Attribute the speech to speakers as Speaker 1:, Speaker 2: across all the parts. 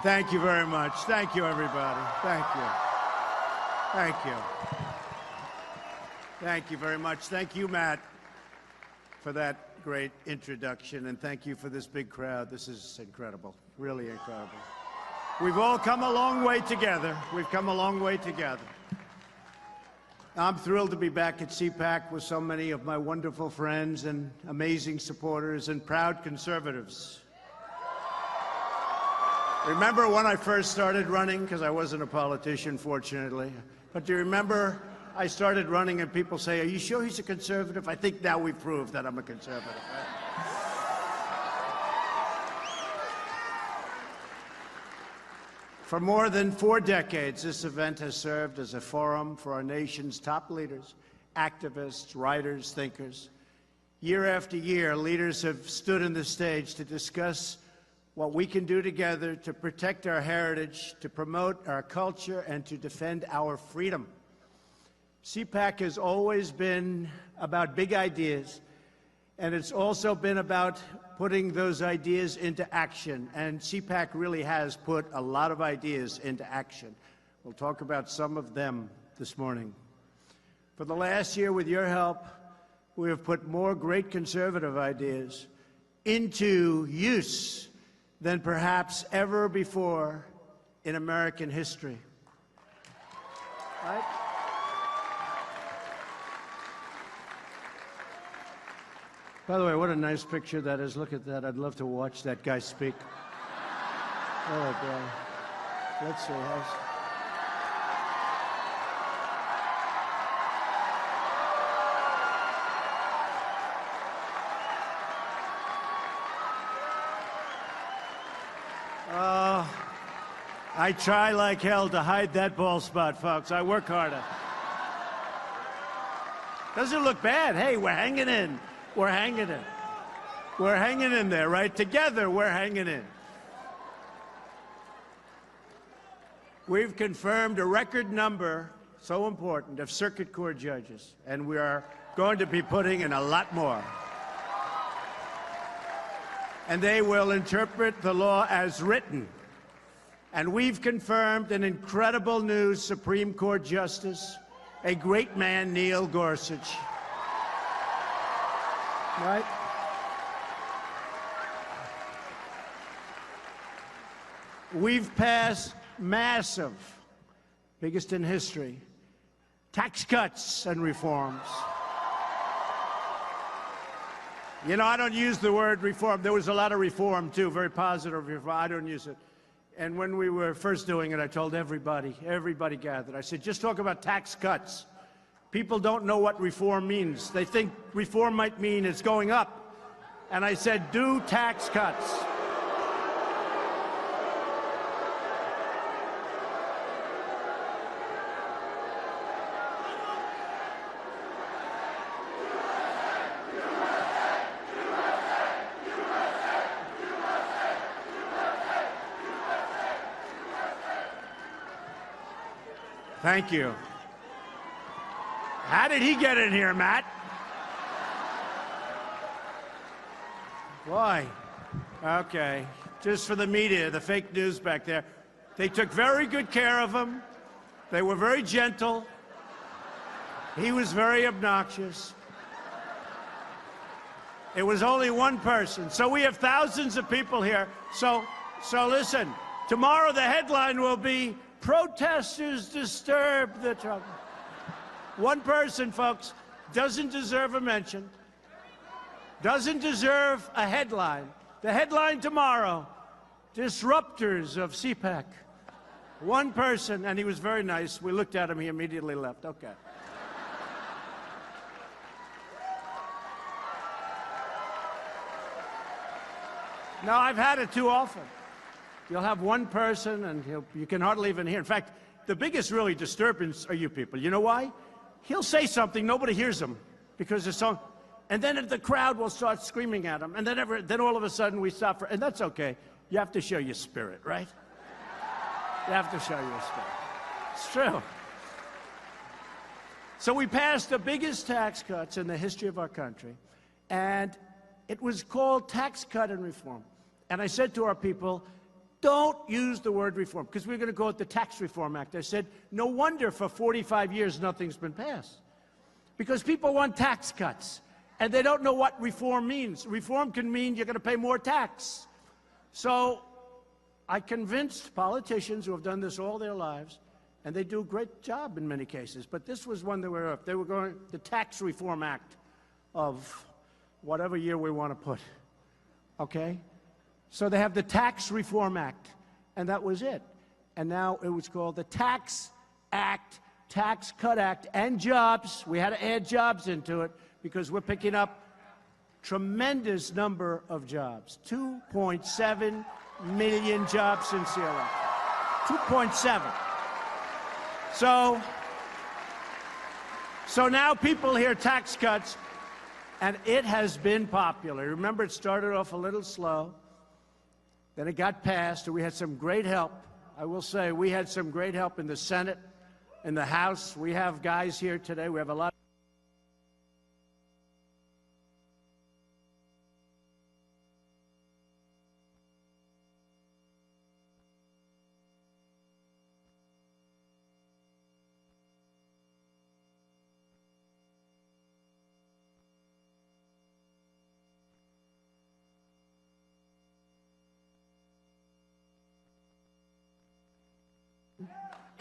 Speaker 1: Thank you very much. Thank you, everybody. Thank you. Thank you. Thank you very much. Thank you, Matt, for that great introduction, and thank you for this big crowd. This is incredible, really incredible. We've all come a long way together. We've come a long way together. I'm thrilled to be back at CPAC with so many of my wonderful friends and amazing supporters and proud conservatives. Remember when I first started running? Because I wasn't a politician, fortunately. But do you remember I started running and people say, are you sure he's a conservative? I think now we've proved that I'm a conservative. Right? For more than 4 decades, this event has served as a forum for our nation's top leaders, activists, writers, thinkers. Year after year, leaders have stood on the stage to discuss what we can do together to protect our heritage, to promote our culture, and to defend our freedom. CPAC has always been about big ideas, and it's also been about putting those ideas into action. And CPAC really has put a lot of ideas into action. We'll talk about some of them this morning. For the last year, with your help, we have put more great conservative ideas into use than perhaps ever before in American history. Right? By the way, what a nice picture that is. Look at that. I'd love to watch that guy speak. Oh, boy. Let's see. I try like hell to hide that bald spot, folks. I work harder. Doesn't look bad. Hey, we're hanging in. We're hanging in. We're hanging in there, right? Together, we're hanging in. We've confirmed a record number, so important, of circuit court judges, and we are going to be putting in a lot more. And they will interpret the law as written. And we've confirmed an incredible new Supreme Court justice, a great man, Neil Gorsuch. Right? We've passed massive, biggest in history, tax cuts and reforms. You know, I don't use the word reform. There was a lot of reform, too, very positive reform. I don't use it. And when we were first doing it, I told everybody gathered, I said, just talk about tax cuts. People don't know what reform means. They think reform might mean it's going up. And I said, do tax cuts. Thank you. How did he get in here, Matt? Why? Okay. Just for the media, the fake news back there. They took very good care of him. They were very gentle. He was very obnoxious. It was only one person. So we have thousands of people here. So listen, tomorrow the headline will be, protesters disturb the trouble. One person, folks, doesn't deserve a mention, doesn't deserve a headline. The headline tomorrow, disruptors of CPAC. One person, and he was very nice. We looked at him, he immediately left. Okay. No, I've had it too often. You'll have one person, and you can hardly even hear. In fact, the biggest really disturbance are you people. You know why? He'll say something, nobody hears him, because it's so, and then the crowd will start screaming at him, and then all of a sudden we stop, and that's okay. You have to show your spirit, right? You have to show your spirit. It's true. So we passed the biggest tax cuts in the history of our country, and it was called Tax Cut and Reform. And I said to our people, don't use the word reform, because we're going to call it the Tax Reform Act. I said, no wonder for 45 years nothing's been passed. Because people want tax cuts, and they don't know what reform means. Reform can mean you're going to pay more tax. So I convinced politicians who have done this all their lives, and they do a great job in many cases, but this was one they were going, the Tax Reform Act of whatever year we want to put, okay? So they have the Tax Reform Act, and that was it. And now it was called the Tax Act, Tax Cut Act, and jobs. We had to add jobs into it because we're picking up tremendous number of jobs. 2.7 million jobs since the election. 2.7. So now people hear tax cuts, and it has been popular. Remember, it started off a little slow. Then it got passed, and we had some great help. I will say we had some great help in the Senate, in the House. We have guys here today. We have a lot.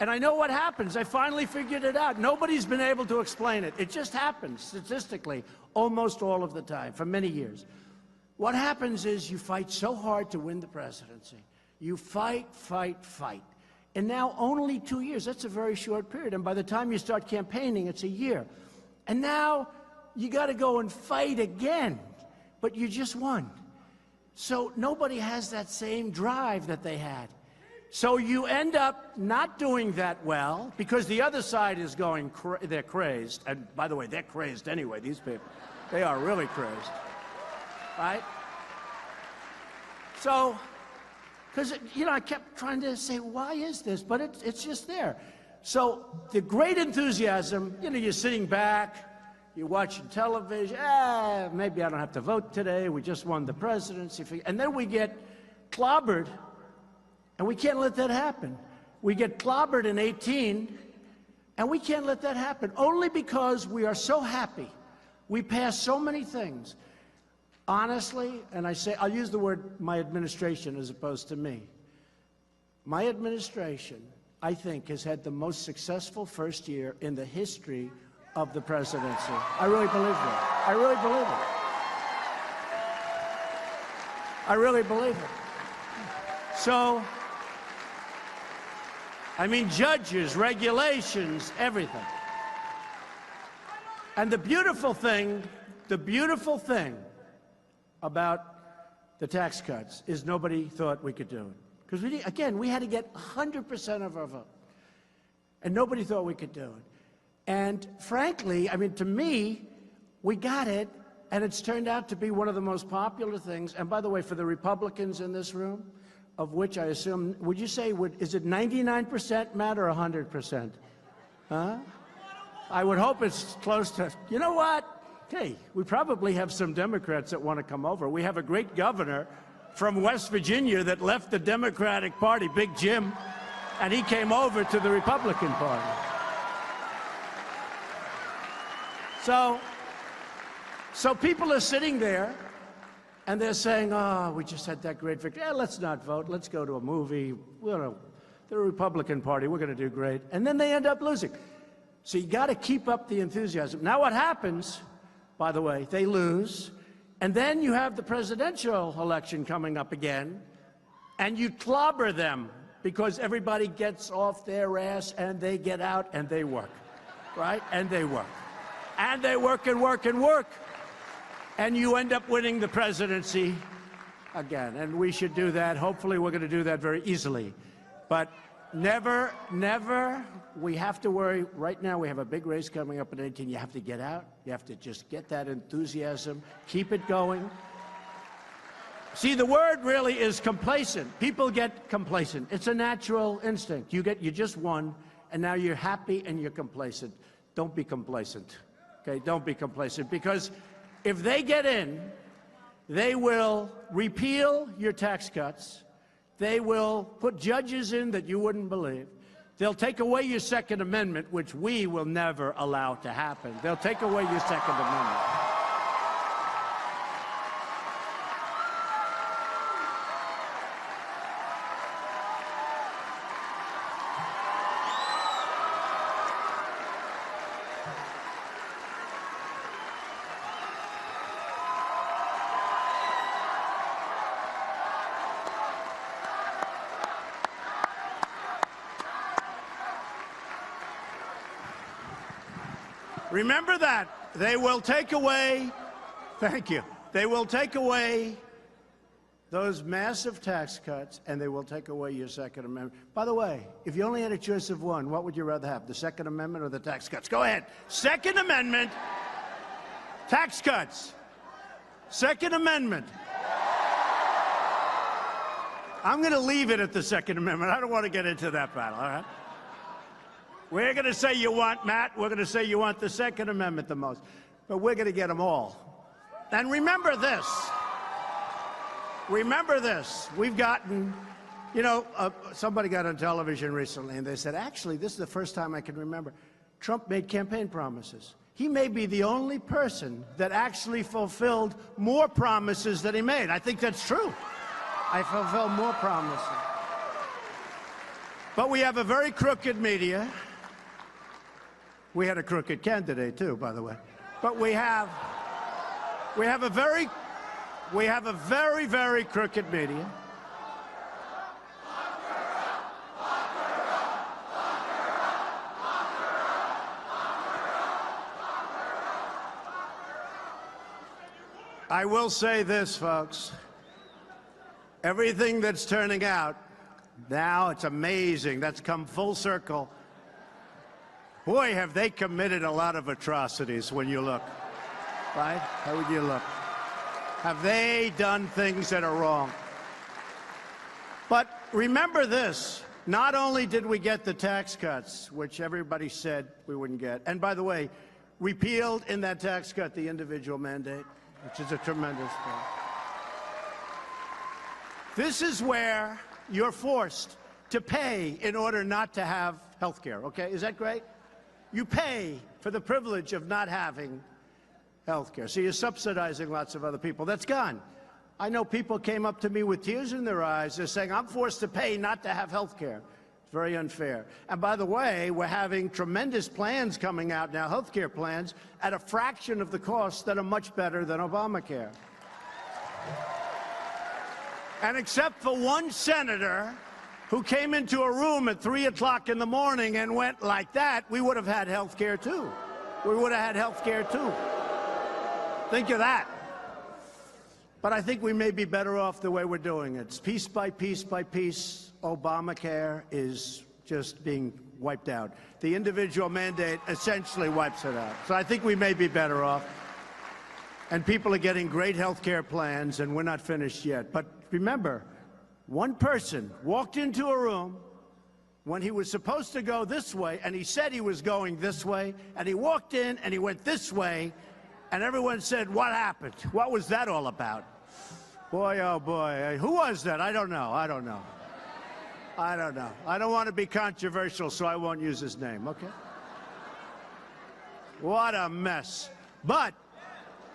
Speaker 1: And I know what happens. I finally figured it out. Nobody's been able to explain it. It just happens statistically almost all of the time for many years. What happens is you fight so hard to win the presidency. You fight, fight, fight. And now only 2 years. That's a very short period. And by the time you start campaigning, it's a year. And now you got to go and fight again. But you just won. So nobody has that same drive that they had. So you end up not doing that well because the other side is going, they're crazed. And by the way, they're crazed anyway, these people. They are really crazed, right? So, because, you know, I kept trying to say, why is this? But it's just there. So the great enthusiasm, you know, you're sitting back, you're watching television, maybe I don't have to vote today, we just won the presidency. And then we get clobbered. And we can't let that happen. We get clobbered in 18, and we can't let that happen, only because we are so happy. We pass so many things. Honestly, and I say, I'll use the word my administration as opposed to me. My administration, I think, has had the most successful first year in the history of the presidency. I really believe that. I really believe it. I really believe it. So, I mean, judges, regulations, everything. And the beautiful thing about the tax cuts is nobody thought we could do it. Because, again, we had to get 100% of our vote. And nobody thought we could do it. And frankly, I mean, to me, we got it, and it's turned out to be one of the most popular things. And by the way, for the Republicans in this room, of which I assume, would you say, is it 99%, Matt, or 100%? Huh? I would hope it's close to, you know what? Hey, we probably have some Democrats that want to come over. We have a great governor from West Virginia that left the Democratic Party, Big Jim, and he came over to the Republican Party. So people are sitting there, and they're saying, oh, we just had that great victory. Let's not vote. Let's go to a movie. The Republican Party, we're going to do great. And then they end up losing. So you got to keep up the enthusiasm. Now what happens, by the way, they lose, and then you have the presidential election coming up again, and you clobber them because everybody gets off their ass, and they get out, and they work, right? And they work. And they work and work and work. And you end up winning the presidency again. And we should do that. Hopefully, we're going to do that very easily. But never, never, we have to worry. Right now, we have a big race coming up in 18. You have to get out. You have to just get that enthusiasm. Keep it going. See, the word really is complacent. People get complacent. It's a natural instinct. You just won, and now you're happy and you're complacent. Don't be complacent. Okay? Don't be complacent, because if they get in, they will repeal your tax cuts. They will put judges in that you wouldn't believe. They'll take away your Second Amendment, which we will never allow to happen. They'll take away your Second Amendment. Remember that. They will take away, thank you, they will take away those massive tax cuts, and they will take away your Second Amendment. By the way, if you only had a choice of one, what would you rather have, the Second Amendment or the tax cuts? Go ahead. Second Amendment, tax cuts. Second Amendment. I'm going to leave it at the Second Amendment. I don't want to get into that battle, all right? We're going to say you want, Matt, we're going to say you want the Second Amendment the most. But we're going to get them all. And remember this. Remember this. We've gotten, you know, somebody got on television recently, and they said, actually, this is the first time I can remember. Trump made campaign promises. He may be the only person that actually fulfilled more promises than he made. I think that's true. I fulfilled more promises. But we have a very crooked media. We had a crooked candidate, too, by the way. But we have a very, very crooked media. I will say this, folks. Everything that's turning out now, it's amazing. That's come full circle. Boy, have they committed a lot of atrocities when you look, right? How would you look? Have they done things that are wrong? But remember this. Not only did we get the tax cuts, which everybody said we wouldn't get, and by the way, repealed in that tax cut the individual mandate, which is a tremendous thing. This is where you're forced to pay in order not to have health care, okay? Is that great? You pay for the privilege of not having health care. So you're subsidizing lots of other people. That's gone. I know people came up to me with tears in their eyes. They're saying, I'm forced to pay not to have health care. It's very unfair. And by the way, we're having tremendous plans coming out now, health care plans, at a fraction of the cost that are much better than Obamacare. And except for one senator who came into a room at 3 o'clock in the morning and went like that, we would have had health care too. We would have had health care too. Think of that. But I think we may be better off the way we're doing it. Piece by piece by piece, Obamacare is just being wiped out. The individual mandate essentially wipes it out. So I think we may be better off. And people are getting great health care plans, and we're not finished yet. But remember, one person walked into a room when he was supposed to go this way, and he said he was going this way, and he walked in and he went this way, and everyone said, what happened? What was that all about? Boy, oh boy, who was that? I don't know. I don't know. I don't know. I don't want to be controversial, so I won't use his name, okay? What a mess. But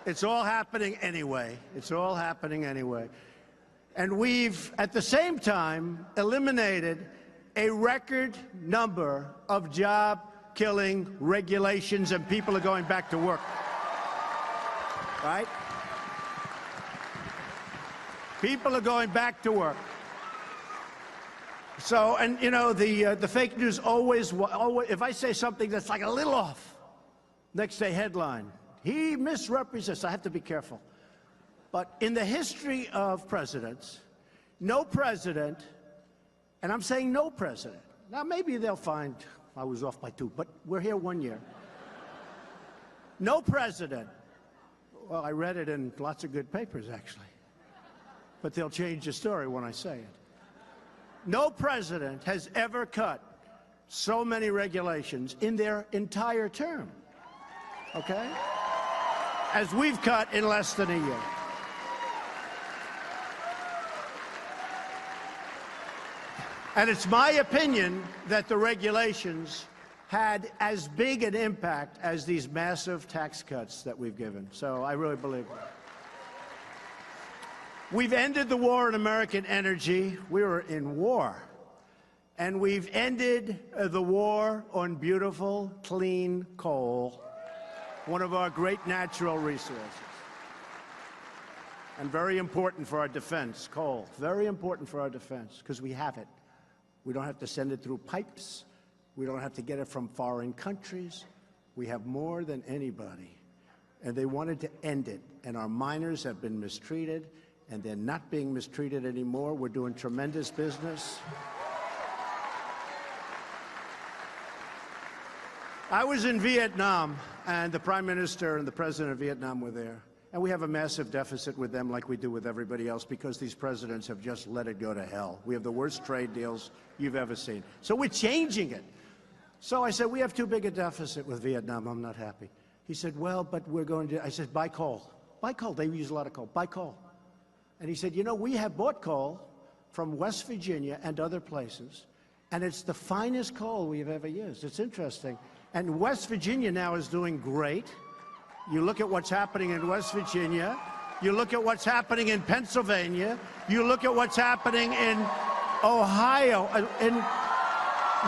Speaker 1: it's all happening anyway. It's all happening anyway. And we've, at the same time, eliminated a record number of job-killing regulations, and people are going back to work. Right? People are going back to work. So, and you know, the fake news always, if I say something that's like a little off, next day headline, he misrepresents. I have to be careful. But in the history of presidents, no president, and I'm saying no president, now maybe they'll find I was off by 2, but we're here 1 year. No president, well, I read it in lots of good papers, actually, but they'll change the story when I say it. No president has ever cut so many regulations in their entire term, okay, as we've cut in less than a year. And it's my opinion that the regulations had as big an impact as these massive tax cuts that we've given. So I really believe it. We've ended the war on American energy. We were in war. And we've ended the war on beautiful, clean coal, one of our great natural resources. And very important for our defense, coal. Very important for our defense, because we have it. We don't have to send it through pipes. We don't have to get it from foreign countries. We have more than anybody. And they wanted to end it. And our miners have been mistreated, and they're not being mistreated anymore. We're doing tremendous business. I was in Vietnam, and the Prime Minister and the President of Vietnam were there. And we have a massive deficit with them like we do with everybody else because these presidents have just let it go to hell. We have the worst trade deals you've ever seen. So we're changing it. So I said, we have too big a deficit with Vietnam. I'm not happy. He said, well, but we're going to, I said, buy coal. Buy coal. They use a lot of coal. Buy coal. And he said, you know, we have bought coal from West Virginia and other places, and it's the finest coal we've ever used. It's interesting. And West Virginia now is doing great. You look at what's happening in West Virginia. You look at what's happening in Pennsylvania. You look at what's happening in Ohio.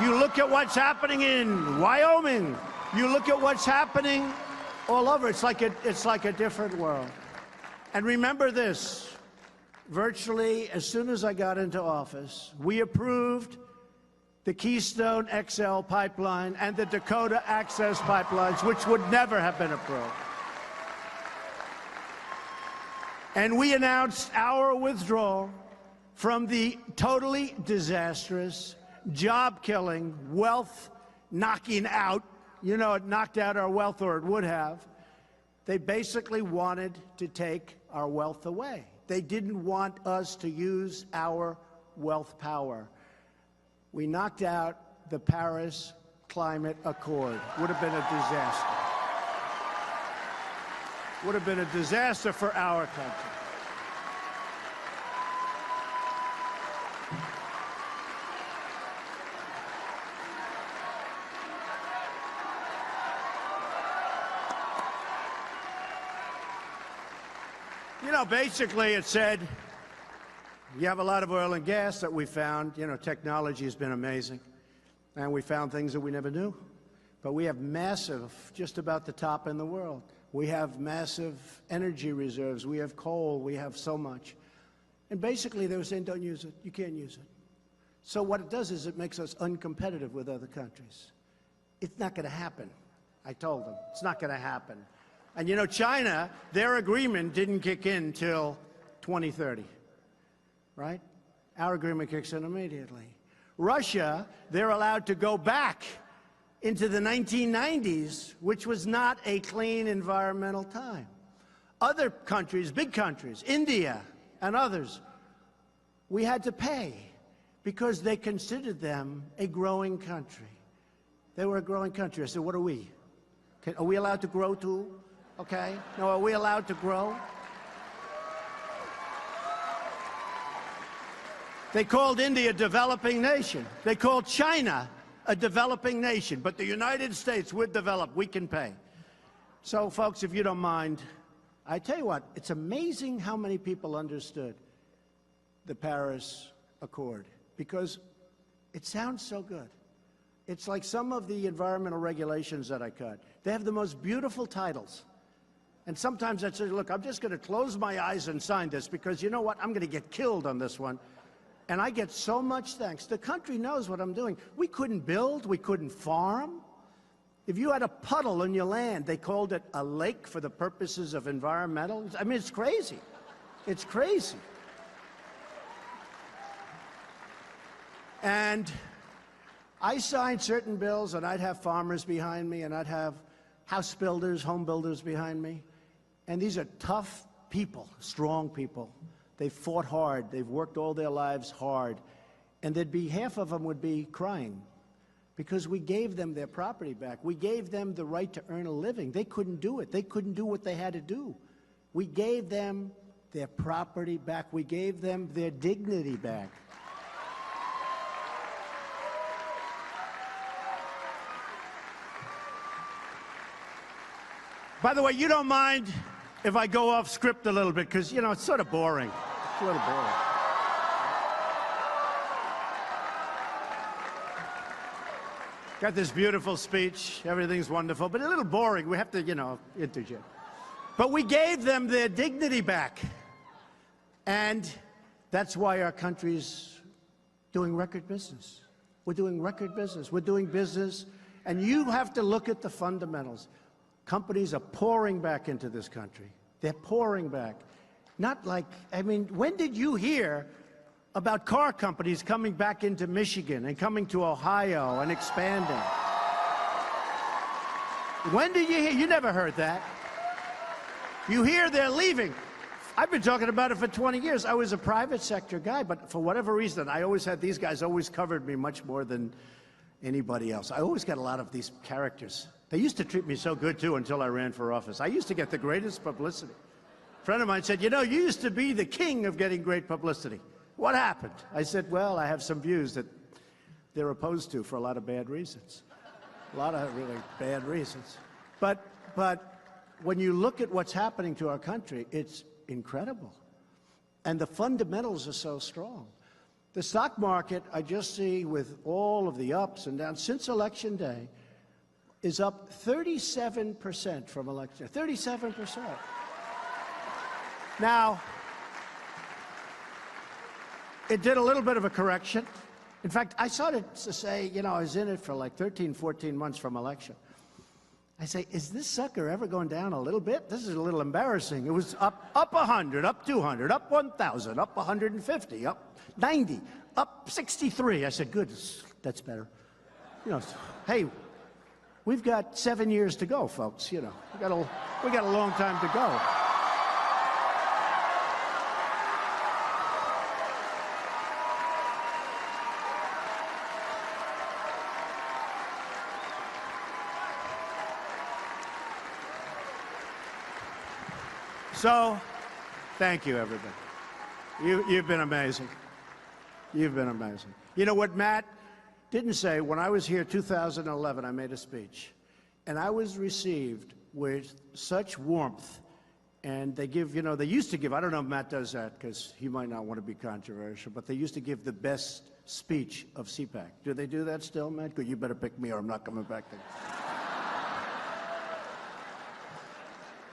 Speaker 1: You look at what's happening in Wyoming. You look at what's happening all over. It's like a different world. And remember this. Virtually, as soon as I got into office, we approved the Keystone XL pipeline and the Dakota Access pipelines, which would never have been approved. And we announced our withdrawal from the totally disastrous, job-killing, wealth-knocking out, you know, it knocked out our wealth, or it would have. They basically wanted to take our wealth away. They didn't want us to use our wealth power. We knocked out the Paris Climate Accord. Would have been a disaster. Would have been a disaster for our country. You know, basically it said, you have a lot of oil and gas that we found. You know, technology has been amazing. And we found things that we never knew. But we have massive, just about the top in the world. We have massive energy reserves. We have coal. We have so much. And basically they were saying, don't use it. You can't use it. So what it does is it makes us uncompetitive with other countries. It's not going to happen. I told them. It's not going to happen. And you know, China, their agreement didn't kick in till 2030. Right? Our agreement kicks in immediately. Russia, they're allowed to go back into the 1990s, which was not a clean environmental time. Other countries, big countries, India and others, we had to pay because they considered them a growing country. They were a growing country. I said, what are we? Are we allowed to grow too? Okay? No, are we allowed to grow? They called India a developing nation. They called China a developing nation. But the United States, we're developed. We can pay. So, folks, if you don't mind, I tell you what, it's amazing how many people understood the Paris Accord because it sounds so good. It's like some of the environmental regulations that I cut. They have the most beautiful titles. And sometimes I say, look, I'm just going to close my eyes and sign this because you know what? I'm going to get killed on this one. And I get so much thanks. The country knows what I'm doing. We couldn't build. We couldn't farm. If you had a puddle in your land, they called it a lake for the purposes of environmental. I mean, it's crazy. It's crazy. And I signed certain bills, and I'd have farmers behind me, and I'd have house builders, home builders behind me. And these are tough people, strong people. They've fought hard. They've worked all their lives hard. And there'd be half of them would be crying because we gave them their property back. We gave them the right to earn a living. They couldn't do it. They couldn't do what they had to do. We gave them their property back. We gave them their dignity back. By the way, you don't mind if I go off script a little bit, because, you know, it's sort of boring. It's a little boring. Got this beautiful speech. Everything's wonderful, but a little boring. We have to, you know, interject. But we gave them their dignity back. And that's why our country's doing record business. We're doing record business. We're doing business. And you have to look at the fundamentals. Companies are pouring back into this country. They're pouring back. Not like, I mean, when did you hear about car companies coming back into Michigan and coming to Ohio and expanding? When did you hear? You never heard that. You hear they're leaving. I've been talking about it for 20 years. I was a private sector guy, but for whatever reason, I always had these guys always covered me much more than anybody else. I always got a lot of these characters. They used to treat me so good, too, until I ran for office. I used to get the greatest publicity. A friend of mine said, you know, you used to be the king of getting great publicity. What happened? I said, well, I have some views that they're opposed to for a lot of bad reasons. A lot of really bad reasons. But when you look at what's happening to our country, it's incredible. And the fundamentals are so strong. The stock market, I just see with all of the ups and downs since Election Day, is up 37% from election. 37%. Now, it did a little bit of a correction. In fact, I started to say, you know, I was in it for like 13, 14 months from election. I say, is this sucker ever going down a little bit? This is a little embarrassing. It was up 100, up 200, up 1,000, up 150, up 90, up 63. I said, good, that's better. You know, hey, we've got 7 years to go, folks. You know, we got a long time to go. So, thank you, everybody. You've been amazing. You've been amazing. You know what Matt didn't say? When I was here 2011, I made a speech, and I was received with such warmth. And they give, you know, they used to give, I don't know if Matt does that because he might not want to be controversial, but they used to give the best speech of CPAC. Do they do that still, Matt? Good, you better pick me or I'm not coming back there.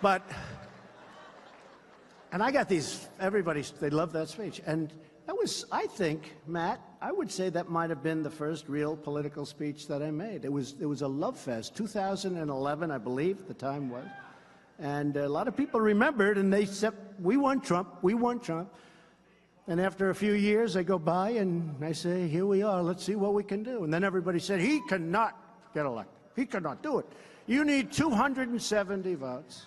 Speaker 1: But, and I got these, everybody, they love that speech. And that was, I think, Matt, I would say that might have been the first real political speech that I made. It was a love fest. 2011, I believe, the time was. And a lot of people remembered, and they said, we won Trump, we won Trump. And after a few years, I go by and I say, here we are, let's see what we can do. And then everybody said, he cannot get elected. He cannot do it. You need 270 votes.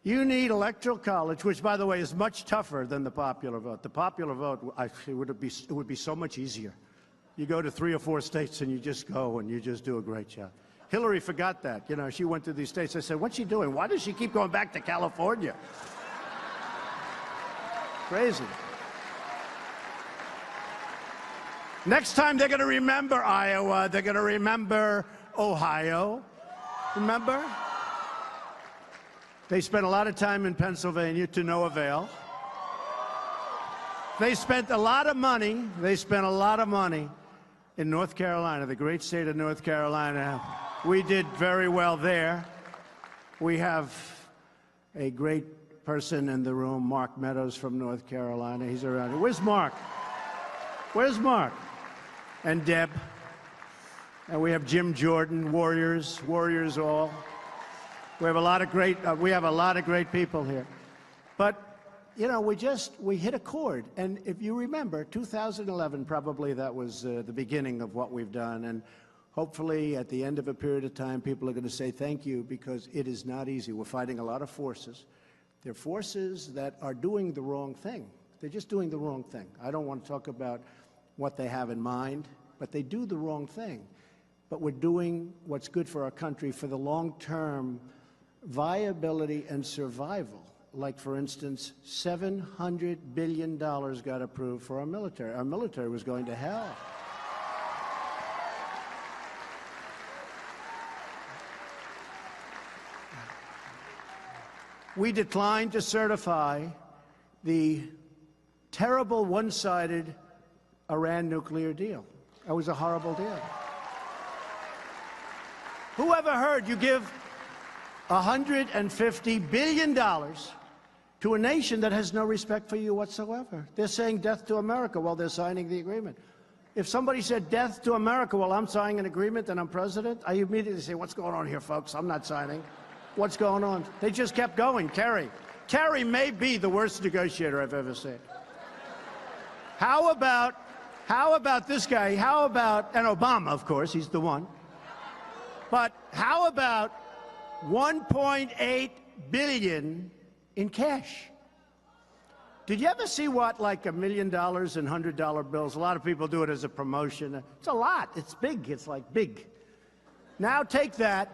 Speaker 1: You need electoral college, which, by the way, is much tougher than the popular vote. The popular vote, it would be so much easier. You go to 3 or 4 states and you just go and you just do a great job. Hillary forgot that. You know, she went to these states. I said, what's she doing? Why does she keep going back to California? Crazy. Next time they're going to remember Iowa. They're going to remember Ohio. Remember? They spent a lot of time in Pennsylvania to no avail. They spent a lot of money. They spent a lot of money in North Carolina, the great state of North Carolina. We did very well there. We have a great person in the room, Mark Meadows from North Carolina. He's around here. Where's Mark? Where's Mark? And Deb. And we have Jim Jordan, Warriors all. We have a lot of great people here. But, you know, we hit a chord. And if you remember, 2011, probably that was the beginning of what we've done. And hopefully, at the end of a period of time, people are going to say thank you, because it is not easy. We're fighting a lot of forces. They're forces that are doing the wrong thing. They're just doing the wrong thing. I don't want to talk about what they have in mind, but they do the wrong thing. But we're doing what's good for our country for the long-term viability and survival. Like, for instance, $700 billion got approved for our military. Our military was going to hell. we declined to certify the terrible one-sided Iran nuclear deal. That was a horrible deal. Who ever heard you give $150 billion to a nation that has no respect for you whatsoever? They're saying death to America while they're signing the agreement. If somebody said death to America while I'm signing an agreement and I'm president, I immediately say, what's going on here, folks? I'm not signing. What's going on? They just kept going. Kerry may be the worst negotiator I've ever seen. How about this guy? How about, and Obama, of course, he's the one. But how about $1.8 billion in cash? Did you ever see what, like $1 million in $100 bills? A lot of people do it as a promotion. It's a lot. It's big. It's like big. Now take that.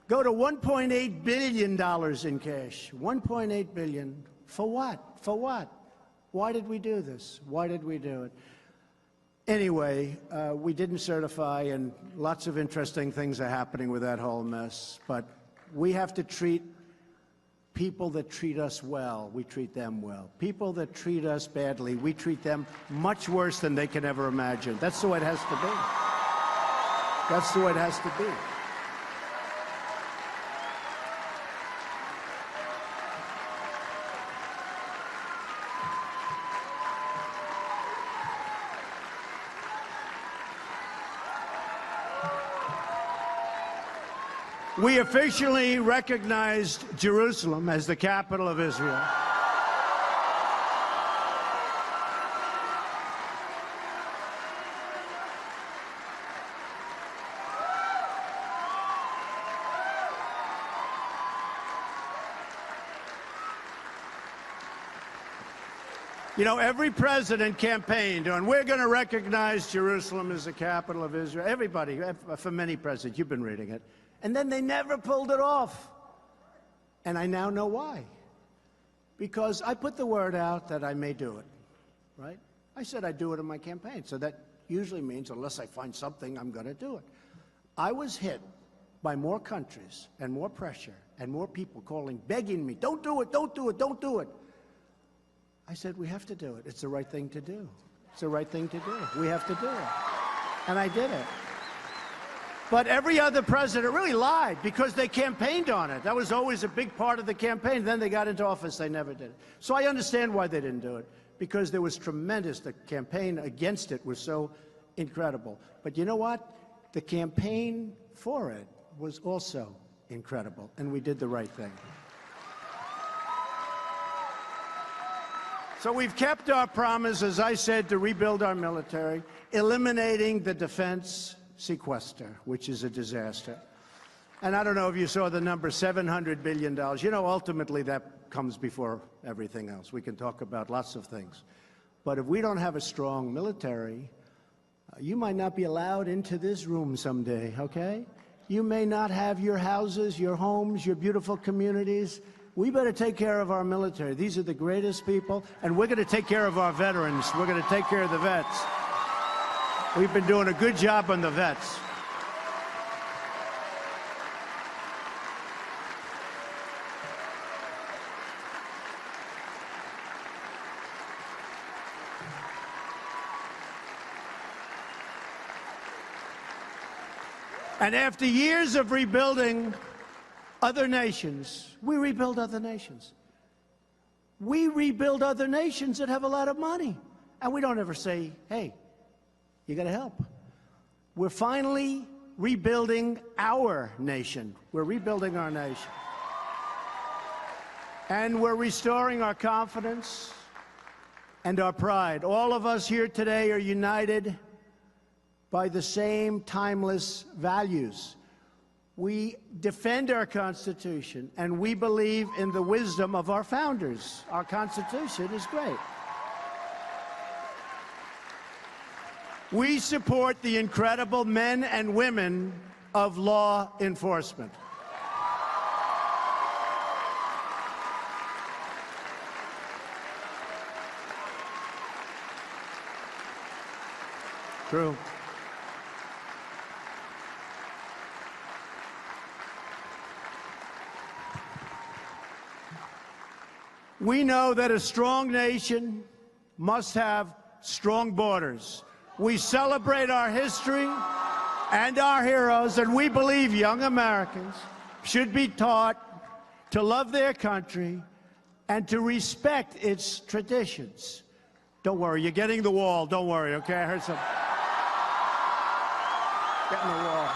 Speaker 1: Go to $1.8 billion in cash. $1.8 billion. For what? For what? Why did we do this? Why did we do it? Anyway, we didn't certify, and lots of interesting things are happening with that whole mess. But we have to treat people that treat us well, we treat them well. People that treat us badly, we treat them much worse than they can ever imagine. That's the way it has to be. That's the way it has to be. We officially recognized Jerusalem as the capital of Israel. You know, every president campaigned on, we're going to recognize Jerusalem as the capital of Israel. Everybody, for many presidents, you've been reading it. And then they never pulled it off. And I now know why. Because I put the word out that I may do it, right? I said I'd do it in my campaign. So that usually means, unless I find something, I'm going to do it. I was hit by more countries and more pressure and more people calling, begging me, don't do it, don't do it, don't do it. I said, we have to do it. It's the right thing to do. It's the right thing to do. We have to do it. And I did it. But every other president really lied because they campaigned on it. That was always a big part of the campaign. Then they got into office, they never did it. So I understand why they didn't do it, because there was tremendous, the campaign against it was so incredible. But you know what? The campaign for it was also incredible, and we did the right thing. So we've kept our promise, as I said, to rebuild our military, eliminating the defense sequester, which is a disaster. And I don't know if you saw the number, $700 billion. You know, ultimately that comes before everything else. We can talk about lots of things. But if we don't have a strong military, you might not be allowed into this room someday, okay? You may not have your houses, your homes, your beautiful communities. We better take care of our military. These are the greatest people, and we're going to take care of our veterans. We're going to take care of the vets. We've been doing a good job on the vets. And after years of rebuilding other nations, we rebuild other nations. We rebuild other nations that have a lot of money. And we don't ever say, hey, you got to help. We're finally rebuilding our nation. We're rebuilding our nation. And we're restoring our confidence and our pride. All of us here today are united by the same timeless values. We defend our Constitution, and we believe in the wisdom of our founders. Our Constitution is great. We support the incredible men and women of law enforcement. True. We know that a strong nation must have strong borders. We celebrate our history and our heroes, and we believe young Americans should be taught to love their country and to respect its traditions. Don't worry, you're getting the wall. Don't worry, okay? I heard some. Getting the wall.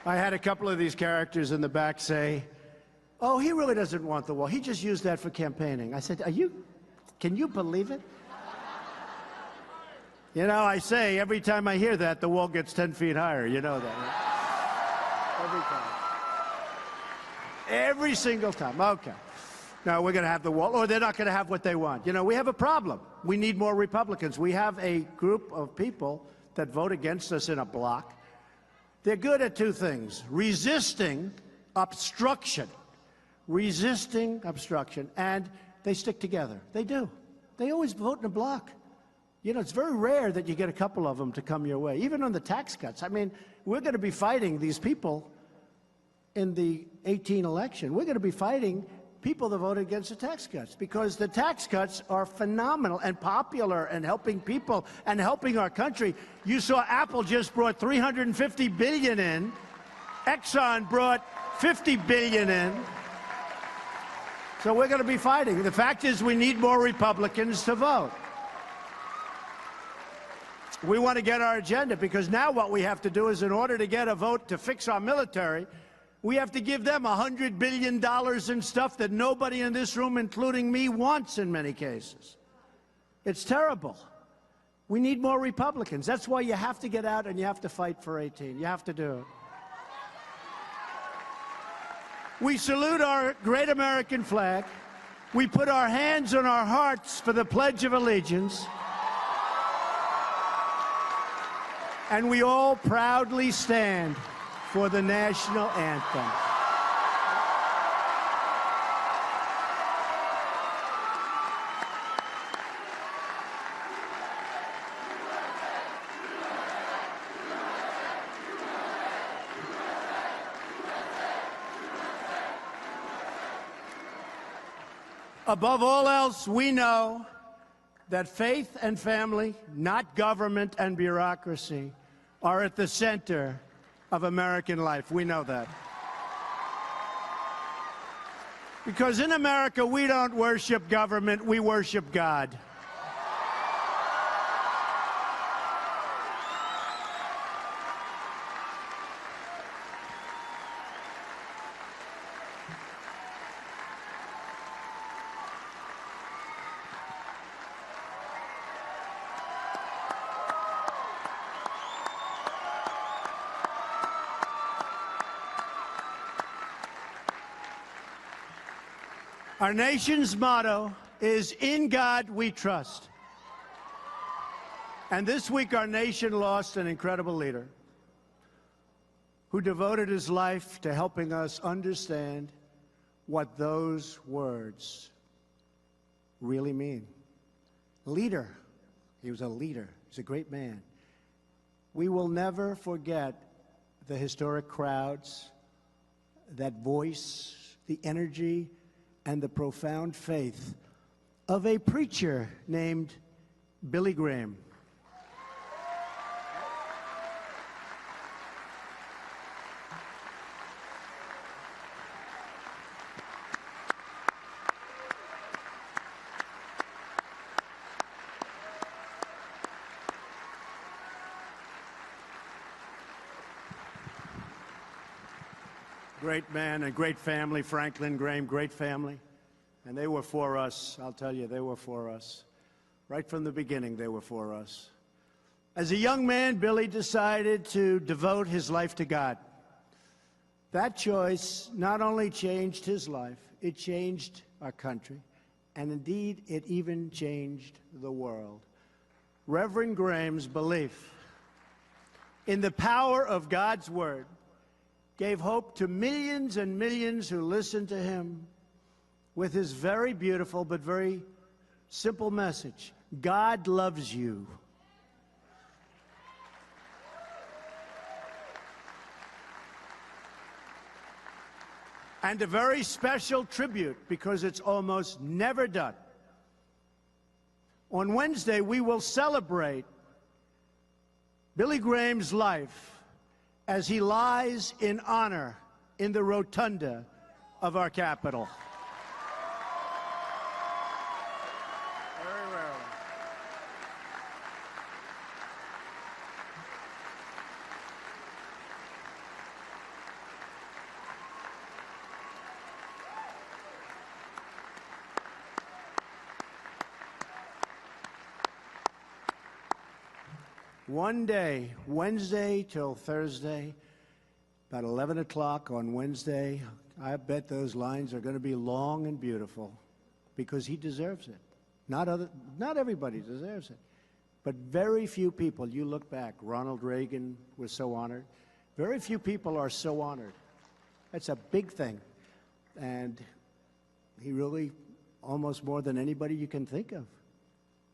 Speaker 1: I had a couple of these characters in the back say, "Oh, he really doesn't want the wall. He just used that for campaigning." I said, can you believe it? You know, I say every time I hear that, the wall gets 10 feet higher. You know that, right? Every time. Every single time. Okay. No, we're going to have the wall, or they're not going to have what they want. You know, we have a problem. We need more Republicans. We have a group of people that vote against us in a block. They're good at two things: resisting obstruction. Resisting obstruction. And they stick together. They do. They always vote in a block. You know, it's very rare that you get a couple of them to come your way, even on the tax cuts. I mean, we're going to be fighting these people in the 2018 election. We're going to be fighting people that voted against the tax cuts, because the tax cuts are phenomenal and popular and helping people and helping our country. You saw Apple just brought $350 billion in. Exxon brought $50 billion in. So we're going to be fighting. The fact is, we need more Republicans to vote. We want to get our agenda, because now what we have to do is, in order to get a vote to fix our military, we have to give them $100 billion in stuff that nobody in this room, including me, wants in many cases. It's terrible. We need more Republicans. That's why you have to get out and you have to fight for 18. You have to do it. We salute our great American flag. We put our hands on our hearts for the Pledge of Allegiance. And we all proudly stand for the national anthem. Above all else, we know that faith and family, not government and bureaucracy, are at the center of American life. We know that. Because in America, we don't worship government, we worship God. Our nation's motto is, "In God we trust." And this week, our nation lost an incredible leader who devoted his life to helping us understand what those words really mean. Leader. He was a leader. He's a great man. We will never forget the historic crowds, that voice, the energy, and the profound faith of a preacher named Billy Graham. Great man and great family, Franklin Graham, great family. And they were for us, I'll tell you, they were for us. Right from the beginning, they were for us. As a young man, Billy decided to devote his life to God. That choice not only changed his life, it changed our country. And indeed, it even changed the world. Reverend Graham's belief in the power of God's word gave hope to millions and millions who listened to him with his very beautiful but very simple message: God loves you. And a very special tribute, because it's almost never done. On Wednesday, we will celebrate Billy Graham's life as he lies in honor in the rotunda of our Capitol. Very rarely. One day, Wednesday till Thursday, about 11 o'clock on Wednesday, I bet those lines are going to be long and beautiful, because he deserves it. Not everybody deserves it, but very few people. You look back, Ronald Reagan was so honored. Very few people are so honored. That's a big thing. And he really, almost more than anybody you can think of,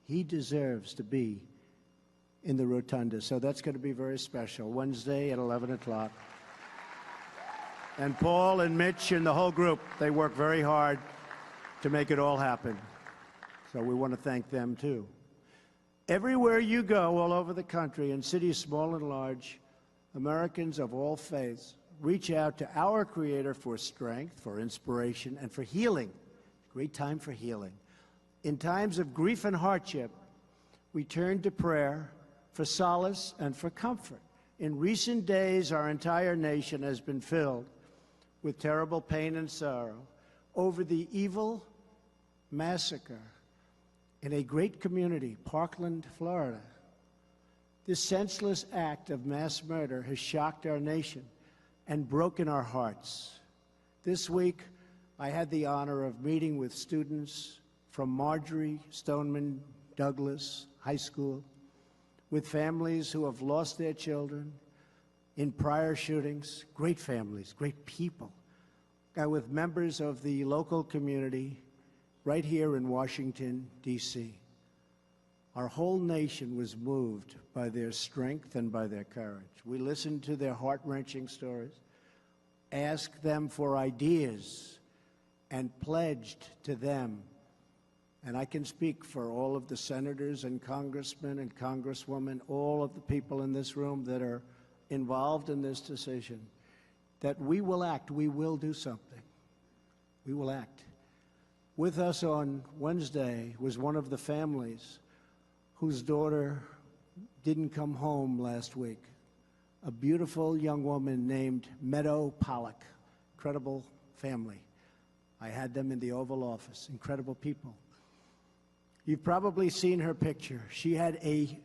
Speaker 1: he deserves to be in the rotunda. So that's going to be very special. Wednesday at 11 o'clock. And Paul and Mitch and the whole group, they work very hard to make it all happen. So we want to thank them too. Everywhere you go, all over the country, in cities small and large, Americans of all faiths reach out to our Creator for strength, for inspiration, and for healing. Great time for healing. In times of grief and hardship, we turn to prayer for solace and for comfort. In recent days, our entire nation has been filled with terrible pain and sorrow over the evil massacre in a great community, Parkland, Florida. This senseless act of mass murder has shocked our nation and broken our hearts. This week, I had the honor of meeting with students from Marjorie Stoneman Douglas High School, with families who have lost their children in prior shootings, great families, great people, and with members of the local community right here in Washington, D.C. Our whole nation was moved by their strength and by their courage. We listened to their heart-wrenching stories, asked them for ideas, and pledged to them. And I can speak for all of the senators and congressmen and congresswomen, all of the people in this room that are involved in this decision, that we will act, we will do something. We will act. With us on Wednesday was one of the families whose daughter didn't come home last week, a beautiful young woman named Meadow Pollock. Incredible family. I had them in the Oval Office, incredible people. You've probably seen her picture. She had a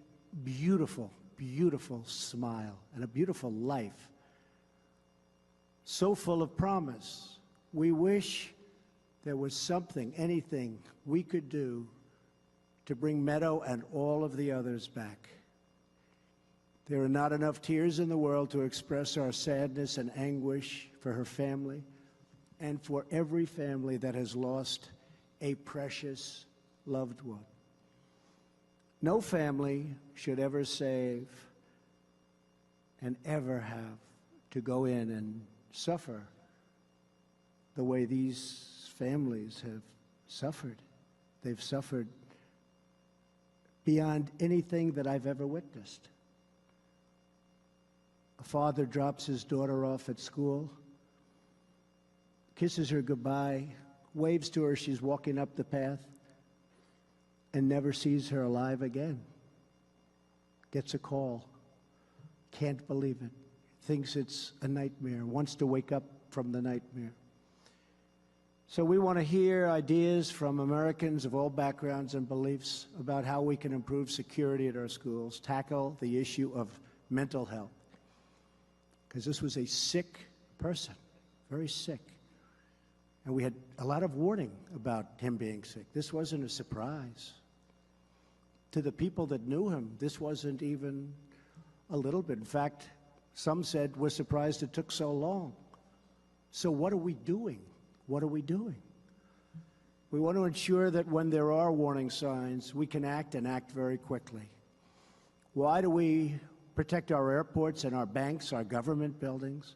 Speaker 1: beautiful, beautiful smile and a beautiful life, so full of promise. We wish there was something, anything we could do to bring Meadow and all of the others back. There are not enough tears in the world to express our sadness and anguish for her family and for every family that has lost a precious loved one. No family should ever save and ever have to go in and suffer the way these families have suffered. They've suffered beyond anything that I've ever witnessed. A father drops his daughter off at school, kisses her goodbye, waves to her, she's walking up the path, and never sees her alive again. Gets a call, can't believe it, thinks it's a nightmare, wants to wake up from the nightmare. So we want to hear ideas from Americans of all backgrounds and beliefs about how we can improve security at our schools, tackle the issue of mental health. Because this was a sick person, very sick. And we had a lot of warning about him being sick. This wasn't a surprise. To the people that knew him, this wasn't even a little bit. In fact, some said, we're surprised it took so long. So what are we doing? What are we doing? We want to ensure that when there are warning signs, we can act and act very quickly. Why do we protect our airports and our banks, our government buildings,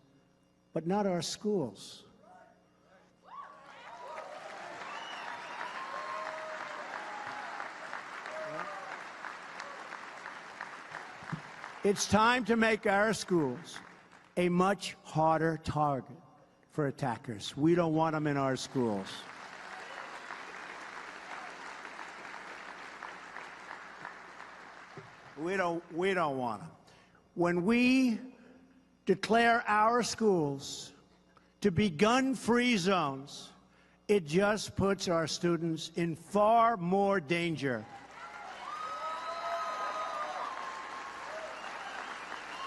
Speaker 1: but not our schools? It's time to make our schools a much harder target for attackers. We don't want them in our schools. We don't want them. When we declare our schools to be gun-free zones, it just puts our students in far more danger.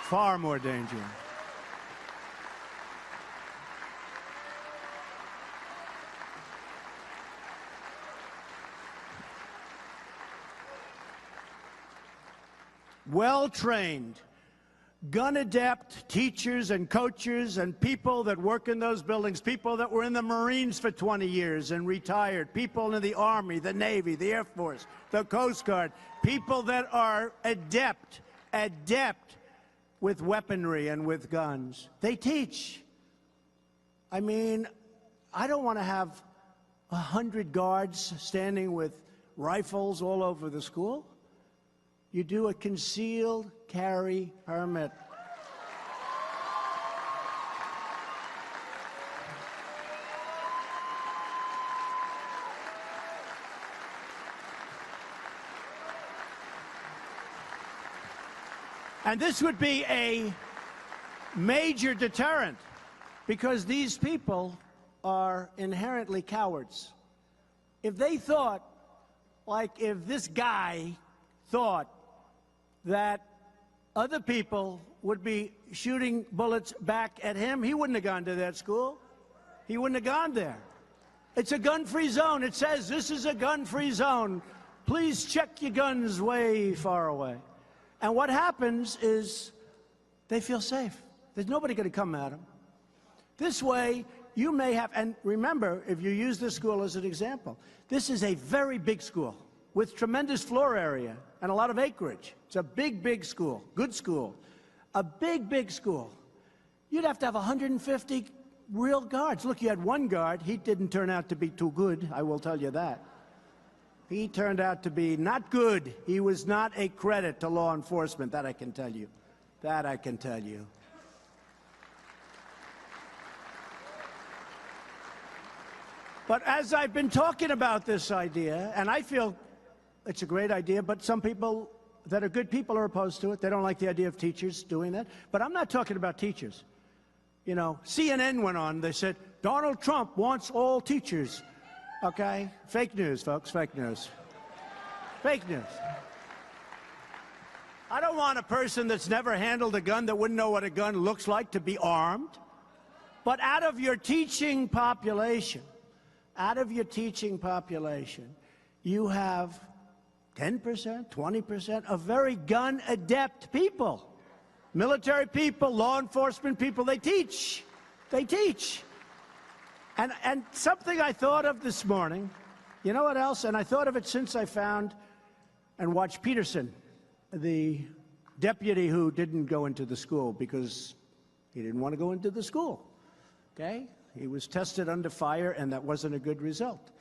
Speaker 1: Far more danger. Well-trained, gun-adept teachers and coaches and people that work in those buildings, people that were in the Marines for 20 years and retired, people in the Army, the Navy, the Air Force, the Coast Guard, people that are adept with weaponry and with guns. They teach. I mean, I don't want to have 100 guards standing with rifles all over the school. You do a concealed carry permit. And this would be a major deterrent, because these people are inherently cowards. If they thought, like if this guy thought that other people would be shooting bullets back at him, he wouldn't have gone to that school. He wouldn't have gone there. It's a gun-free zone. It says this is a gun-free zone. Please check your guns way far away. And what happens is they feel safe. There's nobody going to come at them. This way, you may have, and remember, if you use this school as an example, this is a very big school with tremendous floor area and a lot of acreage. It's a big, big school, good school, a big, big school. You'd have to have 150 real guards. Look, you had one guard. He didn't turn out to be too good, I will tell you that. He turned out to be not good. He was not a credit to law enforcement, that I can tell you. That I can tell you. But as I've been talking about this idea, and I feel it's a great idea, but some people that are good people are opposed to it. They don't like the idea of teachers doing that. But I'm not talking about teachers. You know, CNN went on. They said, Donald Trump wants all teachers. Okay? Fake news, folks. Fake news. Fake news. I don't want a person that's never handled a gun, that wouldn't know what a gun looks like, to be armed. But out of your teaching population, you have 10%, 20% of very gun-adept people. Military people, law enforcement people, they teach. They teach. And something I thought of this morning, you know what else? And I thought of it since I found and watched Peterson, the deputy who didn't go into the school because he didn't want to go into the school, okay? He was tested under fire, and that wasn't a good result.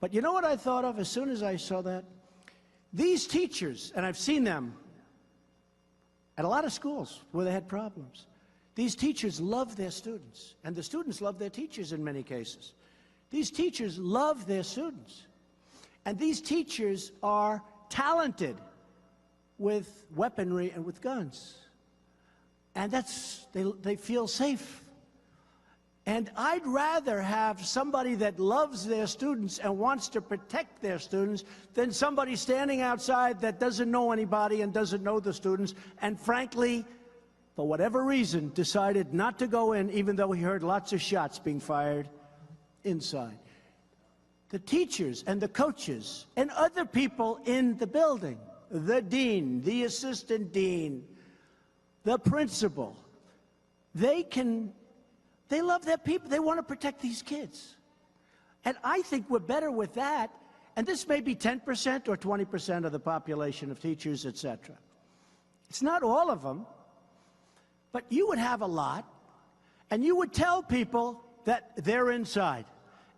Speaker 1: But you know what I thought of as soon as I saw that? These teachers, and I've seen them at a lot of schools where they had problems. These teachers love their students, and the students love their teachers in many cases. These teachers love their students, and these teachers are talented with weaponry and with guns. And they feel safe. And I'd rather have somebody that loves their students and wants to protect their students than somebody standing outside that doesn't know anybody and doesn't know the students, and frankly, for whatever reason, decided not to go in, even though he heard lots of shots being fired inside. The teachers and the coaches and other people in the building, the dean, the assistant dean, the principal, they love their people. They want to protect these kids. And I think we're better with that. And this may be 10% or 20% of the population of teachers, et cetera. It's not all of them, but you would have a lot, and you would tell people that they're inside.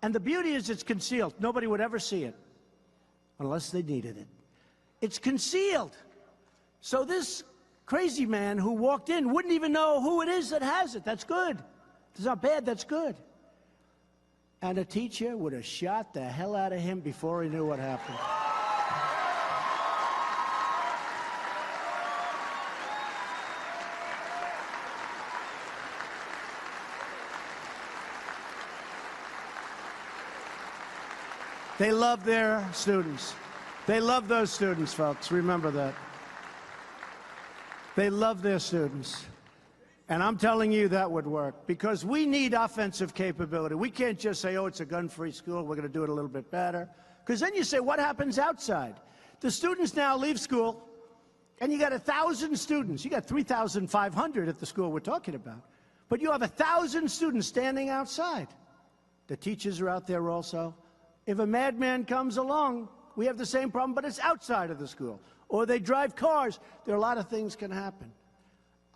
Speaker 1: And the beauty is it's concealed. Nobody would ever see it unless they needed it. It's concealed. So this crazy man who walked in wouldn't even know who it is that has it. That's good. It's not bad, that's good. And a teacher would have shot the hell out of him before he knew what happened. They love their students. They love those students, folks. Remember that. They love their students. And I'm telling you that would work, because we need offensive capability. We can't just say, oh, it's a gun-free school, we're going to do it a little bit better. Because then you say, what happens outside? The students now leave school, and you got 1,000 students. You got 3,500 at the school we're talking about. But you have 1,000 students standing outside. The teachers are out there also. If a madman comes along, we have the same problem, but it's outside of the school. Or they drive cars. There are a lot of things can happen.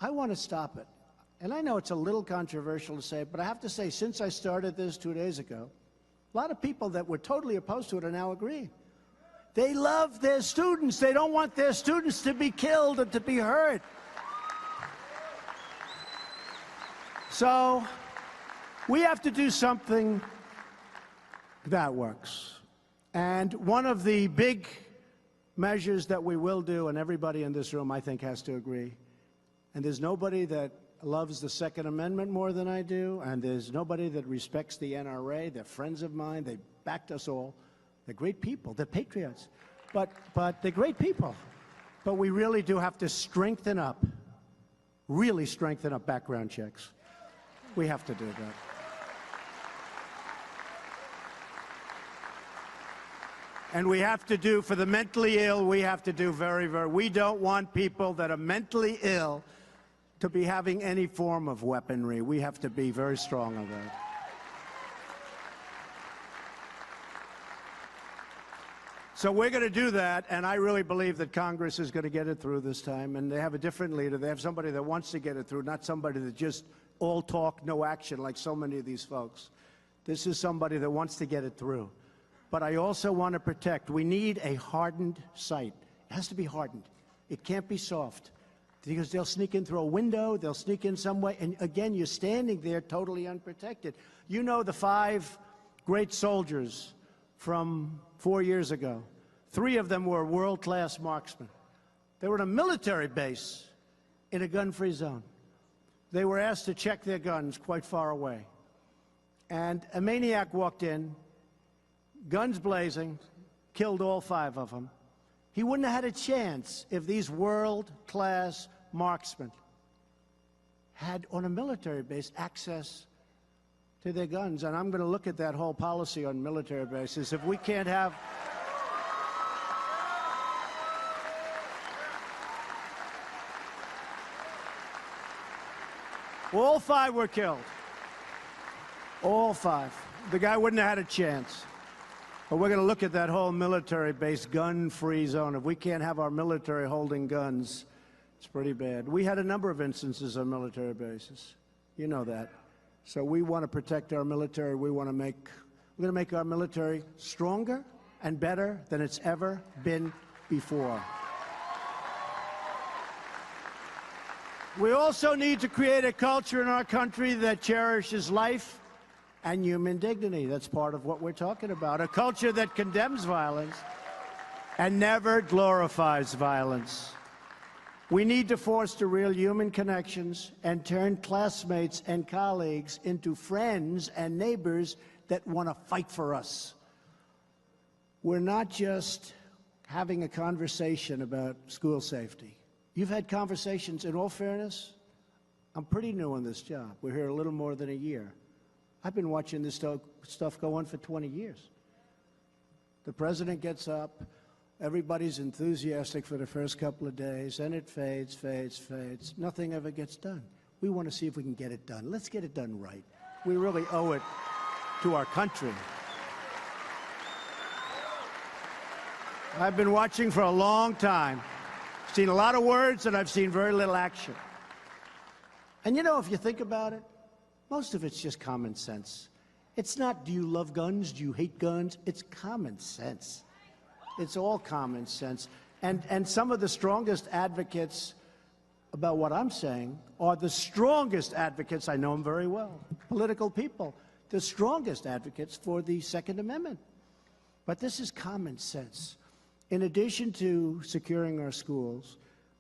Speaker 1: I want to stop it. And I know it's a little controversial to say, but I have to say, since I started this 2 days ago, a lot of people that were totally opposed to it are now agreeing. They love their students. They don't want their students to be killed or to be hurt. So we have to do something that works. And one of the big measures that we will do, and everybody in this room, I think, has to agree, and there's nobody that loves the Second Amendment more than I do, and there's nobody that respects the NRA. They're friends of mine. They backed us all. They're great people. They're patriots. But they're great people. But we really do have to strengthen up, really strengthen up background checks. We have to do that. And we have to do, for the mentally ill, we have to do we don't want people that are mentally ill to be having any form of weaponry. We have to be very strong on that. So we're going to do that, and I really believe that Congress is going to get it through this time, and they have a different leader. They have somebody that wants to get it through, not somebody that just all talk, no action, like so many of these folks. This is somebody that wants to get it through. But I also want to protect. We need a hardened site. It has to be hardened. It can't be soft, because they'll sneak in through a window, they'll sneak in some way, and again, you're standing there totally unprotected. You know the 5 great soldiers from 4 years ago. 3 of them were world-class marksmen. They were in a military base in a gun-free zone. They were asked to check their guns quite far away. And a maniac walked in, guns blazing, killed all 5 of them. He wouldn't have had a chance if these world-class marksmen had, on a military base, access to their guns. And I'm going to look at that whole policy on military bases. If we can't have... All 5 were killed. All 5. The guy wouldn't have had a chance. But we're going to look at that whole military-based gun-free zone. If we can't have our military holding guns, it's pretty bad. We had a number of instances on military bases. You know that. So we want to protect our military. We're going to make our military stronger and better than it's ever been before. We also need to create a culture in our country that cherishes life and human dignity. That's part of what we're talking about. A culture that condemns violence and never glorifies violence. We need to foster real human connections and turn classmates and colleagues into friends and neighbors that want to fight for us. We're not just having a conversation about school safety. You've had conversations, in all fairness, I'm pretty new on this job. We're here a little more than a year. I've been watching this stuff go on for 20 years. The president gets up, everybody's enthusiastic for the first couple of days, and it fades, fades, fades. Nothing ever gets done. We want to see if we can get it done. Let's get it done right. We really owe it to our country. I've been watching for a long time. Seen a lot of words, and I've seen very little action. And you know, if you think about it, most of it's just common sense. It's not, do you love guns? Do you hate guns? It's common sense. It's all common sense. And some of the strongest advocates about what I'm saying are the strongest advocates, I know them very well, political people, the strongest advocates for the Second Amendment. But this is common sense. In addition to securing our schools,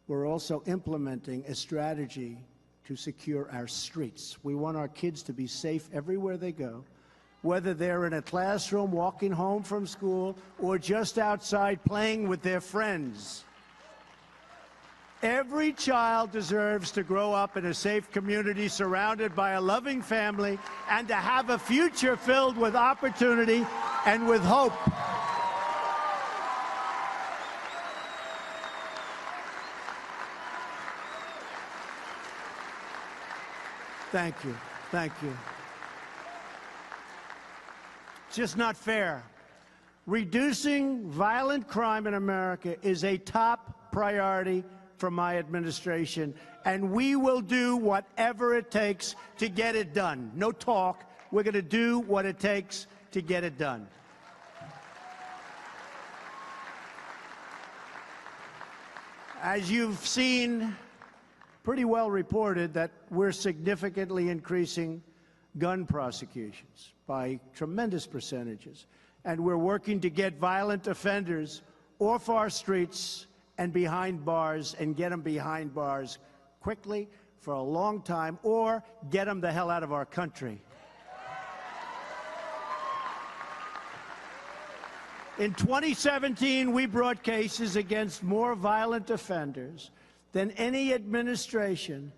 Speaker 1: we're also implementing a strategy to secure our streets. We want our kids to be safe everywhere they go, whether they're in a classroom, walking home from school, or just outside playing with their friends. Every child deserves to grow up in a safe community surrounded by a loving family and to have a future filled with opportunity and with hope. Thank you. Thank you. It's just not fair. Reducing violent crime in America is a top priority for my administration, and we will do whatever it takes to get it done. No talk. We're going to do what it takes to get it done. As you've seen, pretty well reported that we're significantly increasing gun prosecutions by tremendous percentages. And we're working to get violent offenders off our streets and behind bars, and get them behind bars quickly for a long time, or get them the hell out of our country. In 2017, we brought cases against more violent offenders than any administration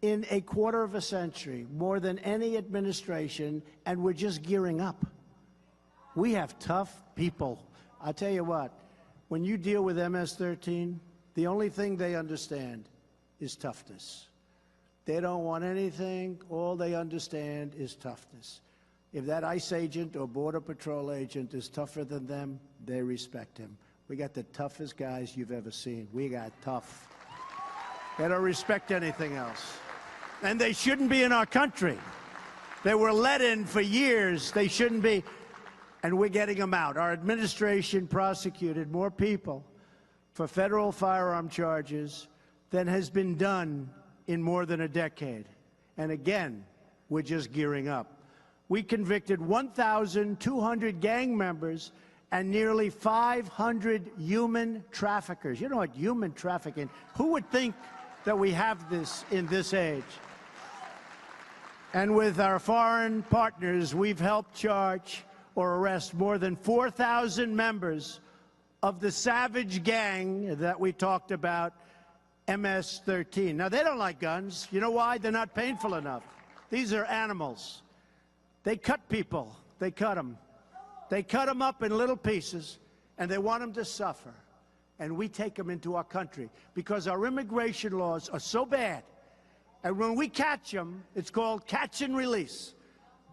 Speaker 1: in a quarter of a century, more than any administration, and we're just gearing up. We have tough people. I'll tell you what, when you deal with MS-13, the only thing they understand is toughness. They don't want anything. All they understand is toughness. If that ICE agent or Border Patrol agent is tougher than them, they respect him. We got the toughest guys you've ever seen. We got tough. They don't respect anything else. And they shouldn't be in our country. They were let in for years. They shouldn't be. And we're getting them out. Our administration prosecuted more people for federal firearm charges than has been done in more than a decade. And again, we're just gearing up. We convicted 1,200 gang members and nearly 500 human traffickers. You know what human trafficking, who would think that we have this in this age? And with our foreign partners, we've helped charge or arrest more than 4,000 members of the savage gang that we talked about, MS-13. Now, they don't like guns. You know why? They're not painful enough. These are animals. They cut people. They cut them. They cut them up in little pieces, and they want them to suffer. And we take them into our country because our immigration laws are so bad. And when we catch them, it's called catch and release.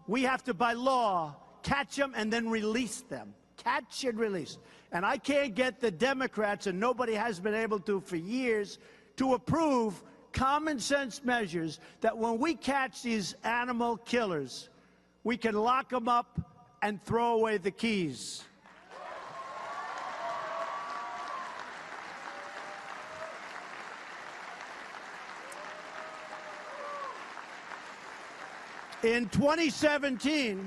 Speaker 1: We have to, by law, catch them and then release them. Catch and release. And I can't get the Democrats, and nobody has been able to for years, to approve common sense measures that when we catch these animal killers, we can lock them up and throw away the keys. In 2017,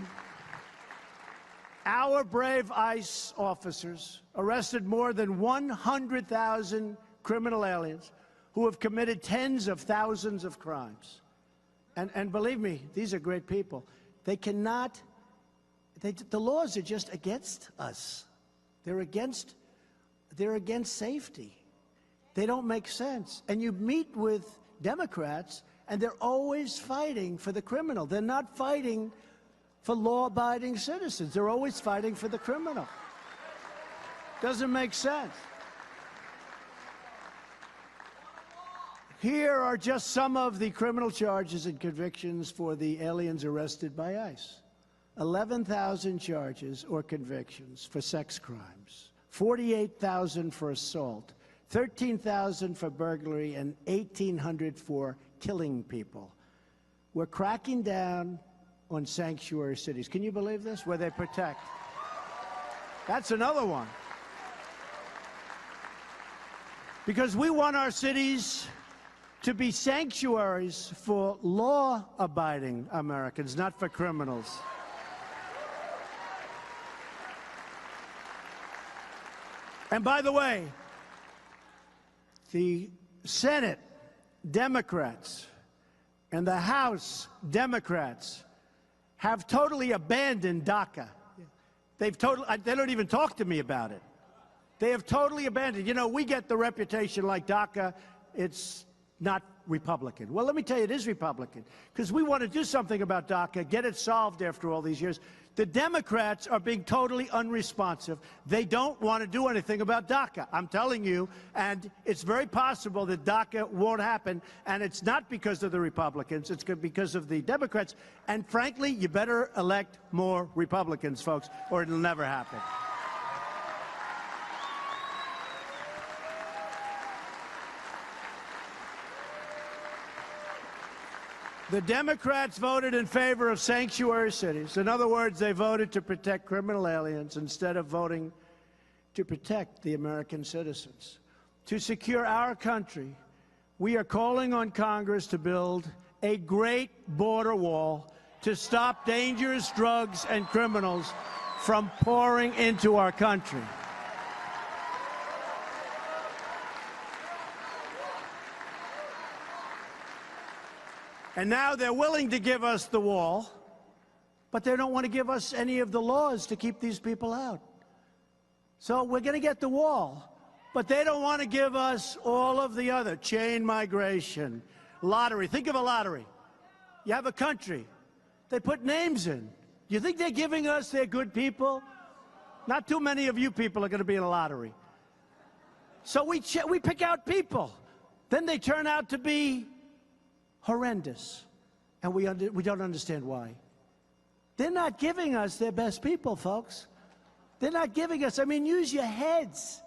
Speaker 1: our brave ICE officers arrested more than 100,000 criminal aliens who have committed tens of thousands of crimes. And believe me, these are great people. They cannot, the laws are just against us. They're against safety. They don't make sense. And you meet with Democrats, and they're always fighting for the criminal. They're not fighting for law-abiding citizens. They're always fighting for the criminal. Doesn't make sense. Here are just some of the criminal charges and convictions for the aliens arrested by ICE. 11,000 charges or convictions for sex crimes, 48,000 for assault, 13,000 for burglary, and 1,800 for killing people. We're cracking down on sanctuary cities. Can you believe this? Where they protect. That's another one. Because we want our cities to be sanctuaries for law-abiding Americans, not for criminals. And by the way, the Senate Democrats and the House Democrats have totally abandoned DACA. They don't even talk to me about it. They have totally abandoned. You know, we get the reputation like DACA, it's not Republican. Well, let me tell you, it is Republican, because we want to do something about DACA, get it solved after all these years. The Democrats are being totally unresponsive. They don't want to do anything about DACA, I'm telling you, and it's very possible that DACA won't happen, and it's not because of the Republicans, it's because of the Democrats, and frankly, you better elect more Republicans, folks, or it'll never happen. The Democrats voted in favor of sanctuary cities. In other words, they voted to protect criminal aliens instead of voting to protect the American citizens. To secure our country, we are calling on Congress to build a great border wall to stop dangerous drugs and criminals from pouring into our country. And now they're willing to give us the wall, but they don't want to give us any of the laws to keep these people out. So we're going to get the wall, but they don't want to give us all of the other, chain migration, lottery. Think of a lottery. You have a country. They put names in. You think they're giving us their good people? Not too many of you people are going to be in a lottery. So we pick out people. Then they turn out to be horrendous, and we don't understand why. They're not giving us their best people, folks. They're not giving us, I mean, use your heads.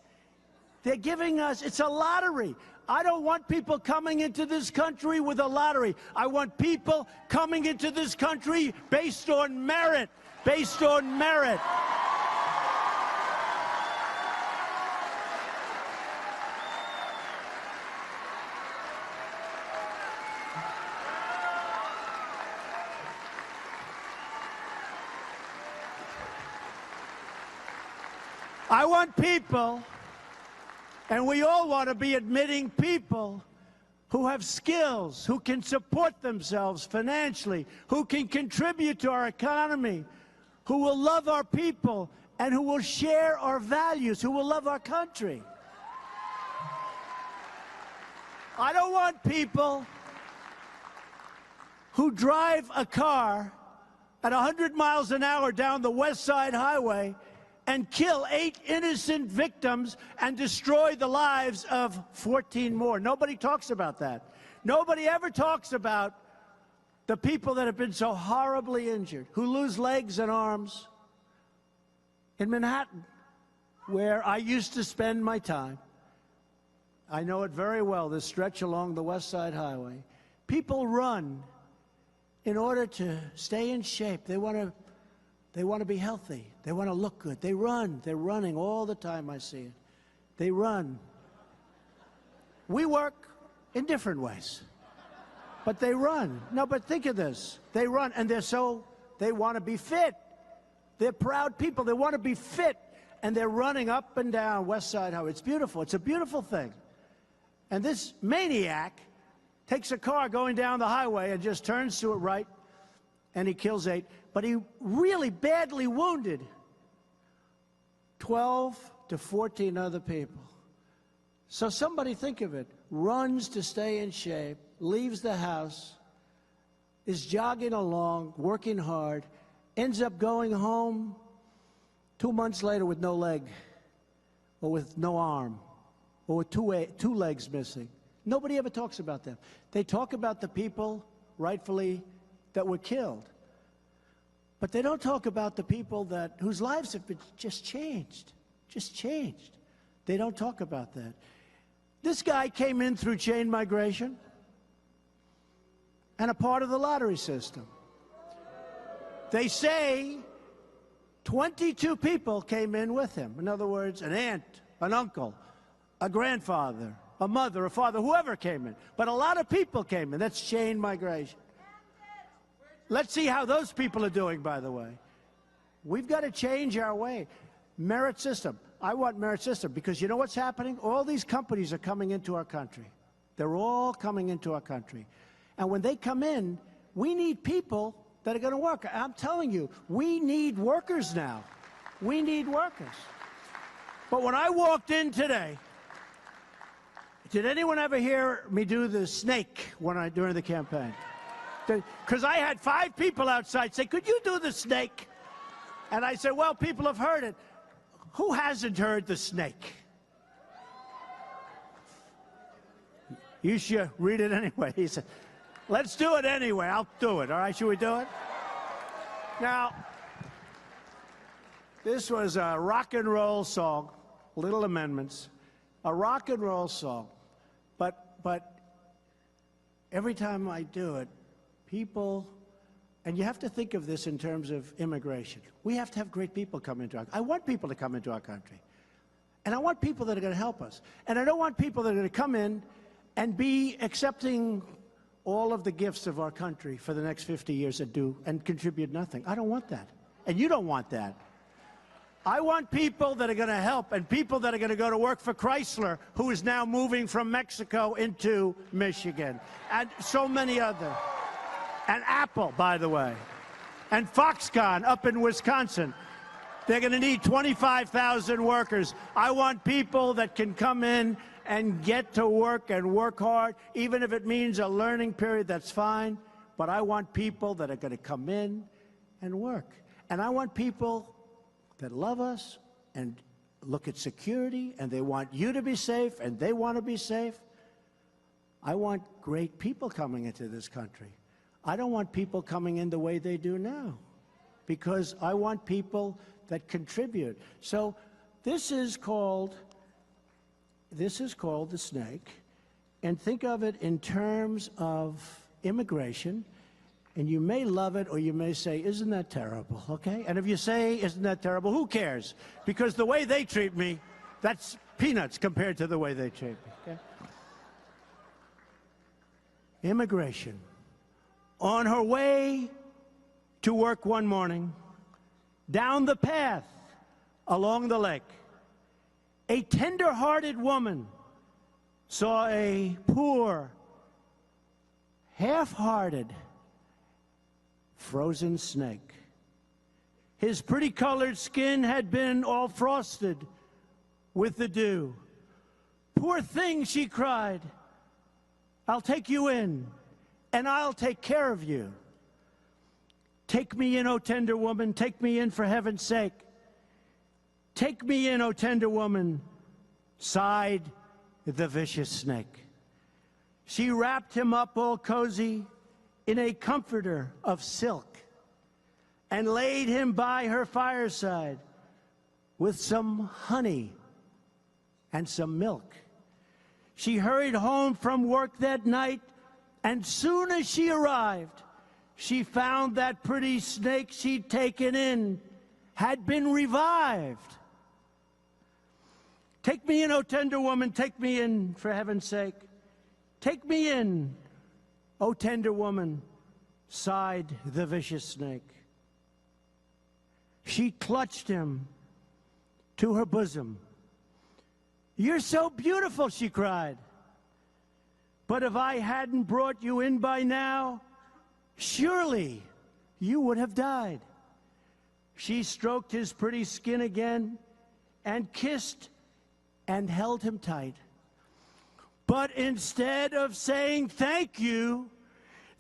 Speaker 1: They're giving us, it's a lottery. I don't want people coming into this country with a lottery. I want people coming into this country based on merit, based on merit. I want people, and we all want to be admitting people who have skills, who can support themselves financially, who can contribute to our economy, who will love our people, and who will share our values, who will love our country. I don't want people who drive a car at 100 miles an hour down the West Side Highway and kill 8 innocent victims and destroy the lives of 14 more. Nobody talks about that. Nobody ever talks about the people that have been so horribly injured, who lose legs and arms. In Manhattan, where I used to spend my time, I know it very well, this stretch along the West Side Highway, people run in order to stay in shape. They want to be healthy. They want to look good. They run. They're running all the time. I see it. They run. We work in different ways, but they run. No, but think of this. They run, and they want to be fit. They're proud people. They want to be fit, and they're running up and down West Side Highway. It's beautiful. It's a beautiful thing. And this maniac takes a car going down the highway and just turns to it right, and he kills 8. But he really badly wounded 12 to 14 other people. So somebody, think of it, runs to stay in shape, leaves the house, is jogging along, working hard, ends up going home 2 months later with no leg, or with no arm, or with two legs missing. Nobody ever talks about them. They talk about the people, rightfully, that were killed. But they don't talk about the people whose lives have been just changed. just changed. They don't talk about that. This guy came in through chain migration and a part of the lottery system. They say 22 people came in with him. In other words, an aunt, an uncle, a grandfather, a mother, a father, whoever came in. But a lot of people came in. That's chain migration. Let's see how those people are doing, by the way. We've got to change our way. Merit system. I want merit system because you know what's happening? All these companies are coming into our country. They're all coming into our country. And when they come in, we need people that are going to work. I'm telling you, we need workers now. We need workers. But when I walked in today, did anyone ever hear me do the snake during the campaign? Because I had 5 people outside say, "Could you do the snake?" And I said, well, people have heard it. Who hasn't heard the snake? You should read it anyway. He said, let's do it anyway. I'll do it. All right, should we do it? Now, this was a rock and roll song, little amendments, a rock and roll song. But every time I do it, people, and you have to think of this in terms of immigration. We have to have great people come into our country. I want people to come into our country. And I want people that are going to help us. And I don't want people that are going to come in and be accepting all of the gifts of our country for the next 50 years and contribute nothing. I don't want that. And you don't want that. I want people that are going to help and people that are going to go to work for Chrysler, who is now moving from Mexico into Michigan, and so many others. And Apple, by the way, and Foxconn up in Wisconsin. They're going to need 25,000 workers. I want people that can come in and get to work and work hard, even if it means a learning period, that's fine. But I want people that are going to come in and work. And I want people that love us and look at security, and they want you to be safe, and they want to be safe. I want great people coming into this country. I don't want people coming in the way they do now, because I want people that contribute. So this is called the snake, and think of it in terms of immigration, and you may love it or you may say, isn't that terrible, okay? And if you say, isn't that terrible, who cares? Because the way they treat me, that's peanuts compared to the way they treat me, okay? Immigration. On her way to work one morning, down the path along the lake, a tender-hearted woman saw a poor, half-hearted, frozen snake. His pretty-colored skin had been all frosted with the dew. "Poor thing," she cried, "I'll take you in, and I'll take care of you. Take me in, O tender woman, take me in for heaven's sake. Take me in, O tender woman," sighed the vicious snake. She wrapped him up all cozy in a comforter of silk and laid him by her fireside with some honey and some milk. She hurried home from work that night, and soon as she arrived, she found that pretty snake she'd taken in had been revived. "Take me in, O tender woman, take me in for heaven's sake. Take me in, O tender woman," sighed the vicious snake. She clutched him to her bosom. "You're so beautiful," she cried. "But if I hadn't brought you in by now, surely you would have died." She stroked his pretty skin again and kissed and held him tight. But instead of saying thank you,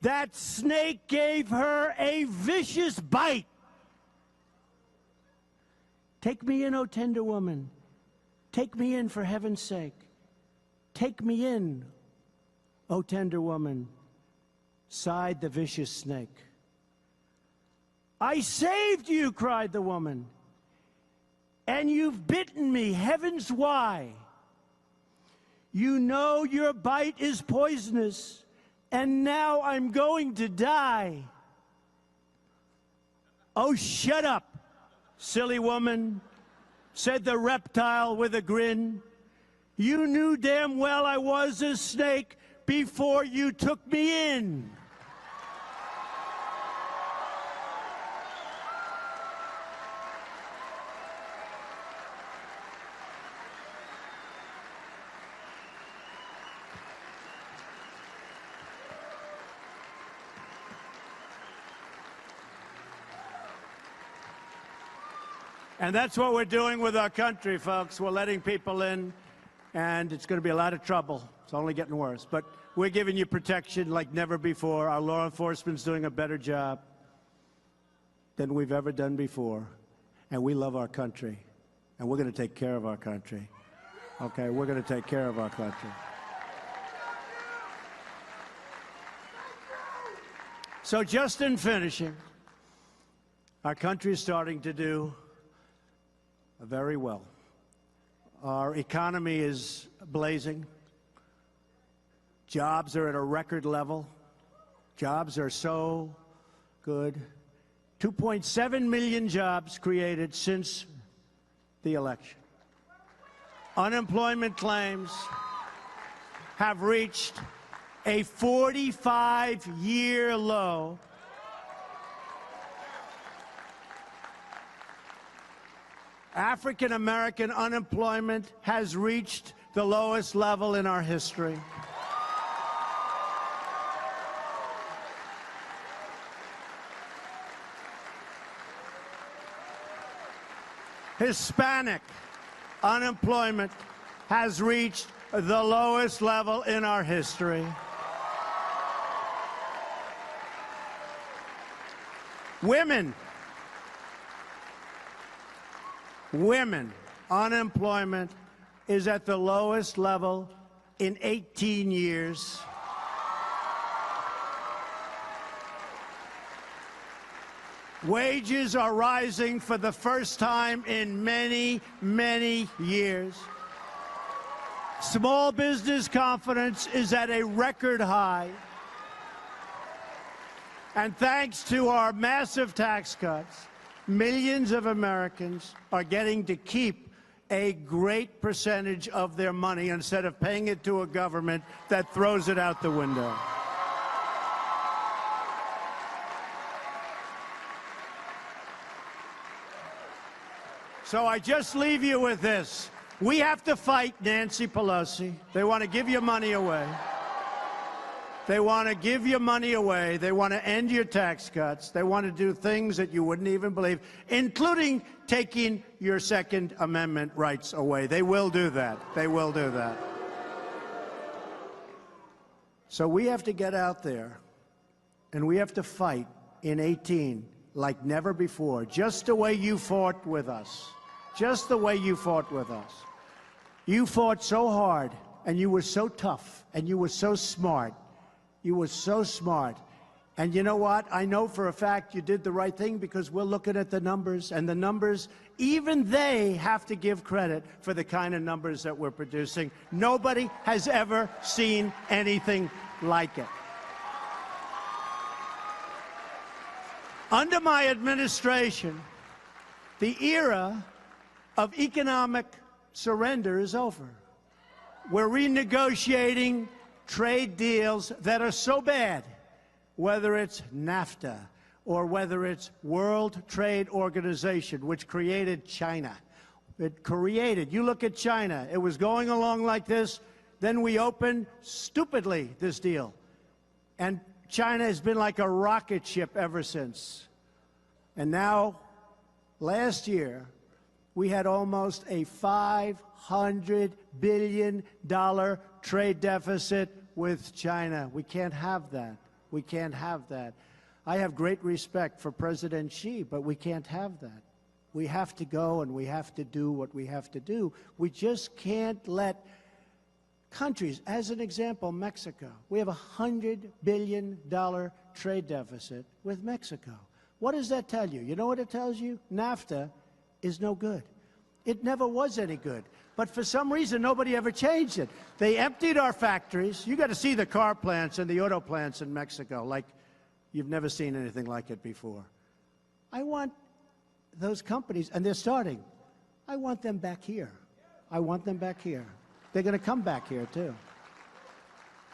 Speaker 1: that snake gave her a vicious bite. "Take me in, O tender woman. Take me in for heaven's sake. Take me in, O tender woman," sighed the vicious snake. "I saved you," cried the woman. and you've bitten me. Heavens, why? You know your bite is poisonous, and now I'm going to die. Oh, shut up, silly woman, said the reptile with a grin. You knew damn well I was a snake before you took me in. And that's what we're doing with our country, folks. We're letting people in, and it's going to be a lot of trouble. It's only getting worse. But we're giving you protection like never before. Our law enforcement's doing a better job than we've ever done before. And we love our country. And we're going to take care of our country. Okay, we're going to take care of our country. So just in finishing, our country is starting to do very well. Our economy is blazing. Jobs are at a record level. Jobs are so good. 2.7 million jobs created since the election. Unemployment claims have reached a 45-year low. African-American unemployment has reached the lowest level in our history. Hispanic unemployment has reached the lowest level in our history. Women unemployment is at the lowest level in 18 years. Wages are rising for the first time in many, many years. Small business confidence is at a record high. And thanks to our massive tax cuts, millions of Americans are getting to keep a great percentage of their money instead of paying it to a government that throws it out the window. So I just leave you with this. We have to fight Nancy Pelosi. They want to give your money away. They want to give your money away. They want to end your tax cuts. They want to do things that you wouldn't even believe, including taking your Second Amendment rights away. They will do that. They will do that. So we have to get out there, and we have to fight in 18 like never before, just the way you fought with us. Just the way you fought with us. You fought so hard, and you were so tough, and you were so smart. You were so smart. And you know what? I know for a fact you did the right thing because we're looking at the numbers, and the numbers, even they have to give credit for the kind of numbers that we're producing. Nobody has ever seen anything like it. Under my administration, the era of economic surrender is over. We're renegotiating trade deals that are so bad, whether it's NAFTA or whether it's World Trade Organization, which created China. You look at China, it was going along like this, then we opened, stupidly, this deal. And China has been like a rocket ship ever since. And now, last year, we had almost a $500 billion trade deficit with China. We can't have that. We can't have that. I have great respect for President Xi, but we can't have that. We have to go and we have to do what we have to do. We just can't let countries, as an example, Mexico. We have a $100 billion trade deficit with Mexico. What does that tell you? You know what it tells you? NAFTA is no good. It never was any good. But for some reason, nobody ever changed it. They emptied our factories. You got to see the car plants and the auto plants in Mexico like you've never seen anything like it before. I want those companies, and they're starting, I want them back here. I want them back here. They're going to come back here, too.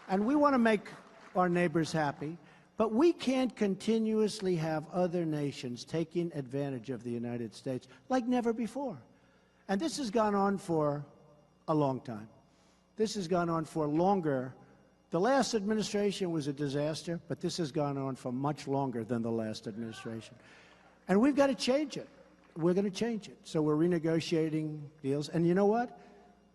Speaker 1: And we want to make our neighbors happy, but we can't continuously have other nations taking advantage of the United States like never before. And this has gone on for a long time. This has gone on for longer. The last administration was a disaster, but this has gone on for much longer than the last administration. And we've got to change it. We're going to change it. So we're renegotiating deals. And you know what?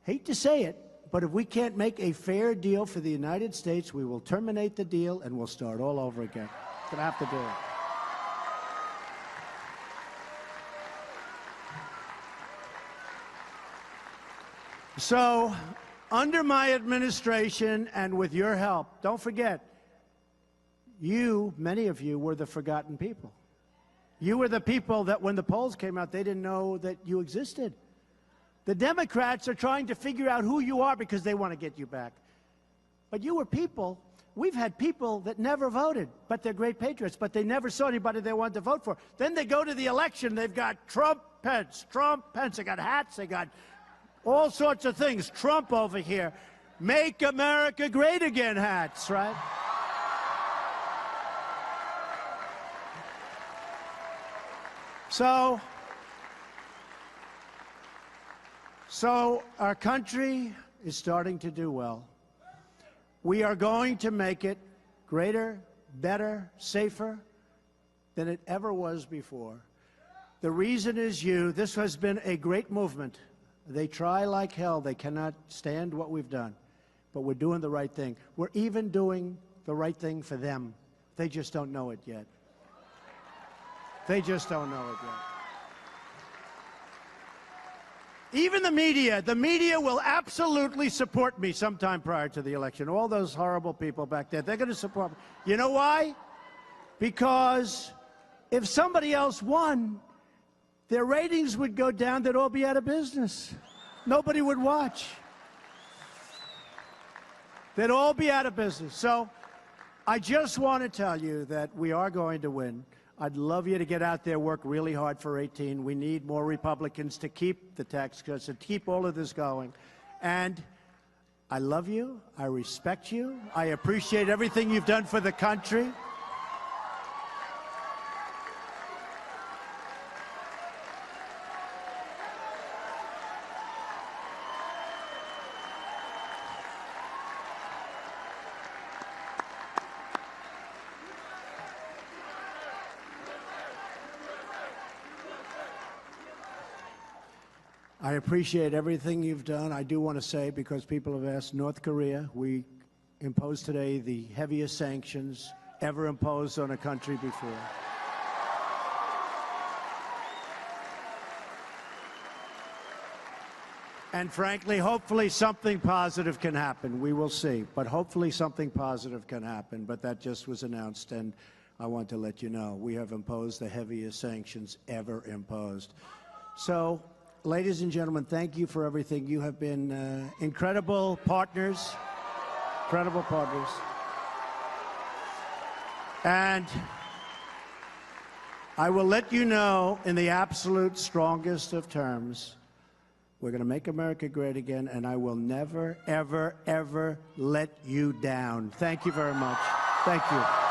Speaker 1: Hate to say it, but if we can't make a fair deal for the United States, we will terminate the deal and we'll start all over again. We're going to have to do it. So, under my administration and with your help, don't forget, you, many of you, were the forgotten people. You were the people that when the polls came out, they didn't know that you existed. The Democrats are trying to figure out who you are because they want to get you back. But you were people. We've had people that never voted, but they're great patriots, but they never saw anybody they wanted to vote for. Then they go to the election. They've got Trump, Pence. They got hats. They got all sorts of things. Trump over here. Make America Great Again hats, right? So our country is starting to do well. We are going to make it greater, better, safer than it ever was before. The reason is you. This has been a great movement. They try like hell. They cannot stand what we've done. But we're doing the right thing. We're even doing the right thing for them. They just don't know it yet. They just don't know it yet. Even the media will absolutely support me sometime prior to the election. All those horrible people back there, they're going to support me. You know why? Because if somebody else won, their ratings would go down, they'd all be out of business. Nobody would watch. They'd all be out of business. So I just want to tell you that we are going to win. I'd love you to get out there, work really hard for 18. We need more Republicans to keep the tax cuts, to keep all of this going. And I love you. I respect you. I appreciate everything you've done for the country. I appreciate everything you've done. I do want to say, because people have asked, North Korea, we imposed today the heaviest sanctions ever imposed on a country before. And frankly, hopefully something positive can happen. We will see. But hopefully something positive can happen. But that just was announced, and I want to let you know we have imposed the heaviest sanctions ever imposed. So, ladies and gentlemen, thank you for everything. You have been incredible partners. Incredible partners. And I will let you know in the absolute strongest of terms, we're going to make America great again, and I will never, ever, ever let you down. Thank you very much. Thank you.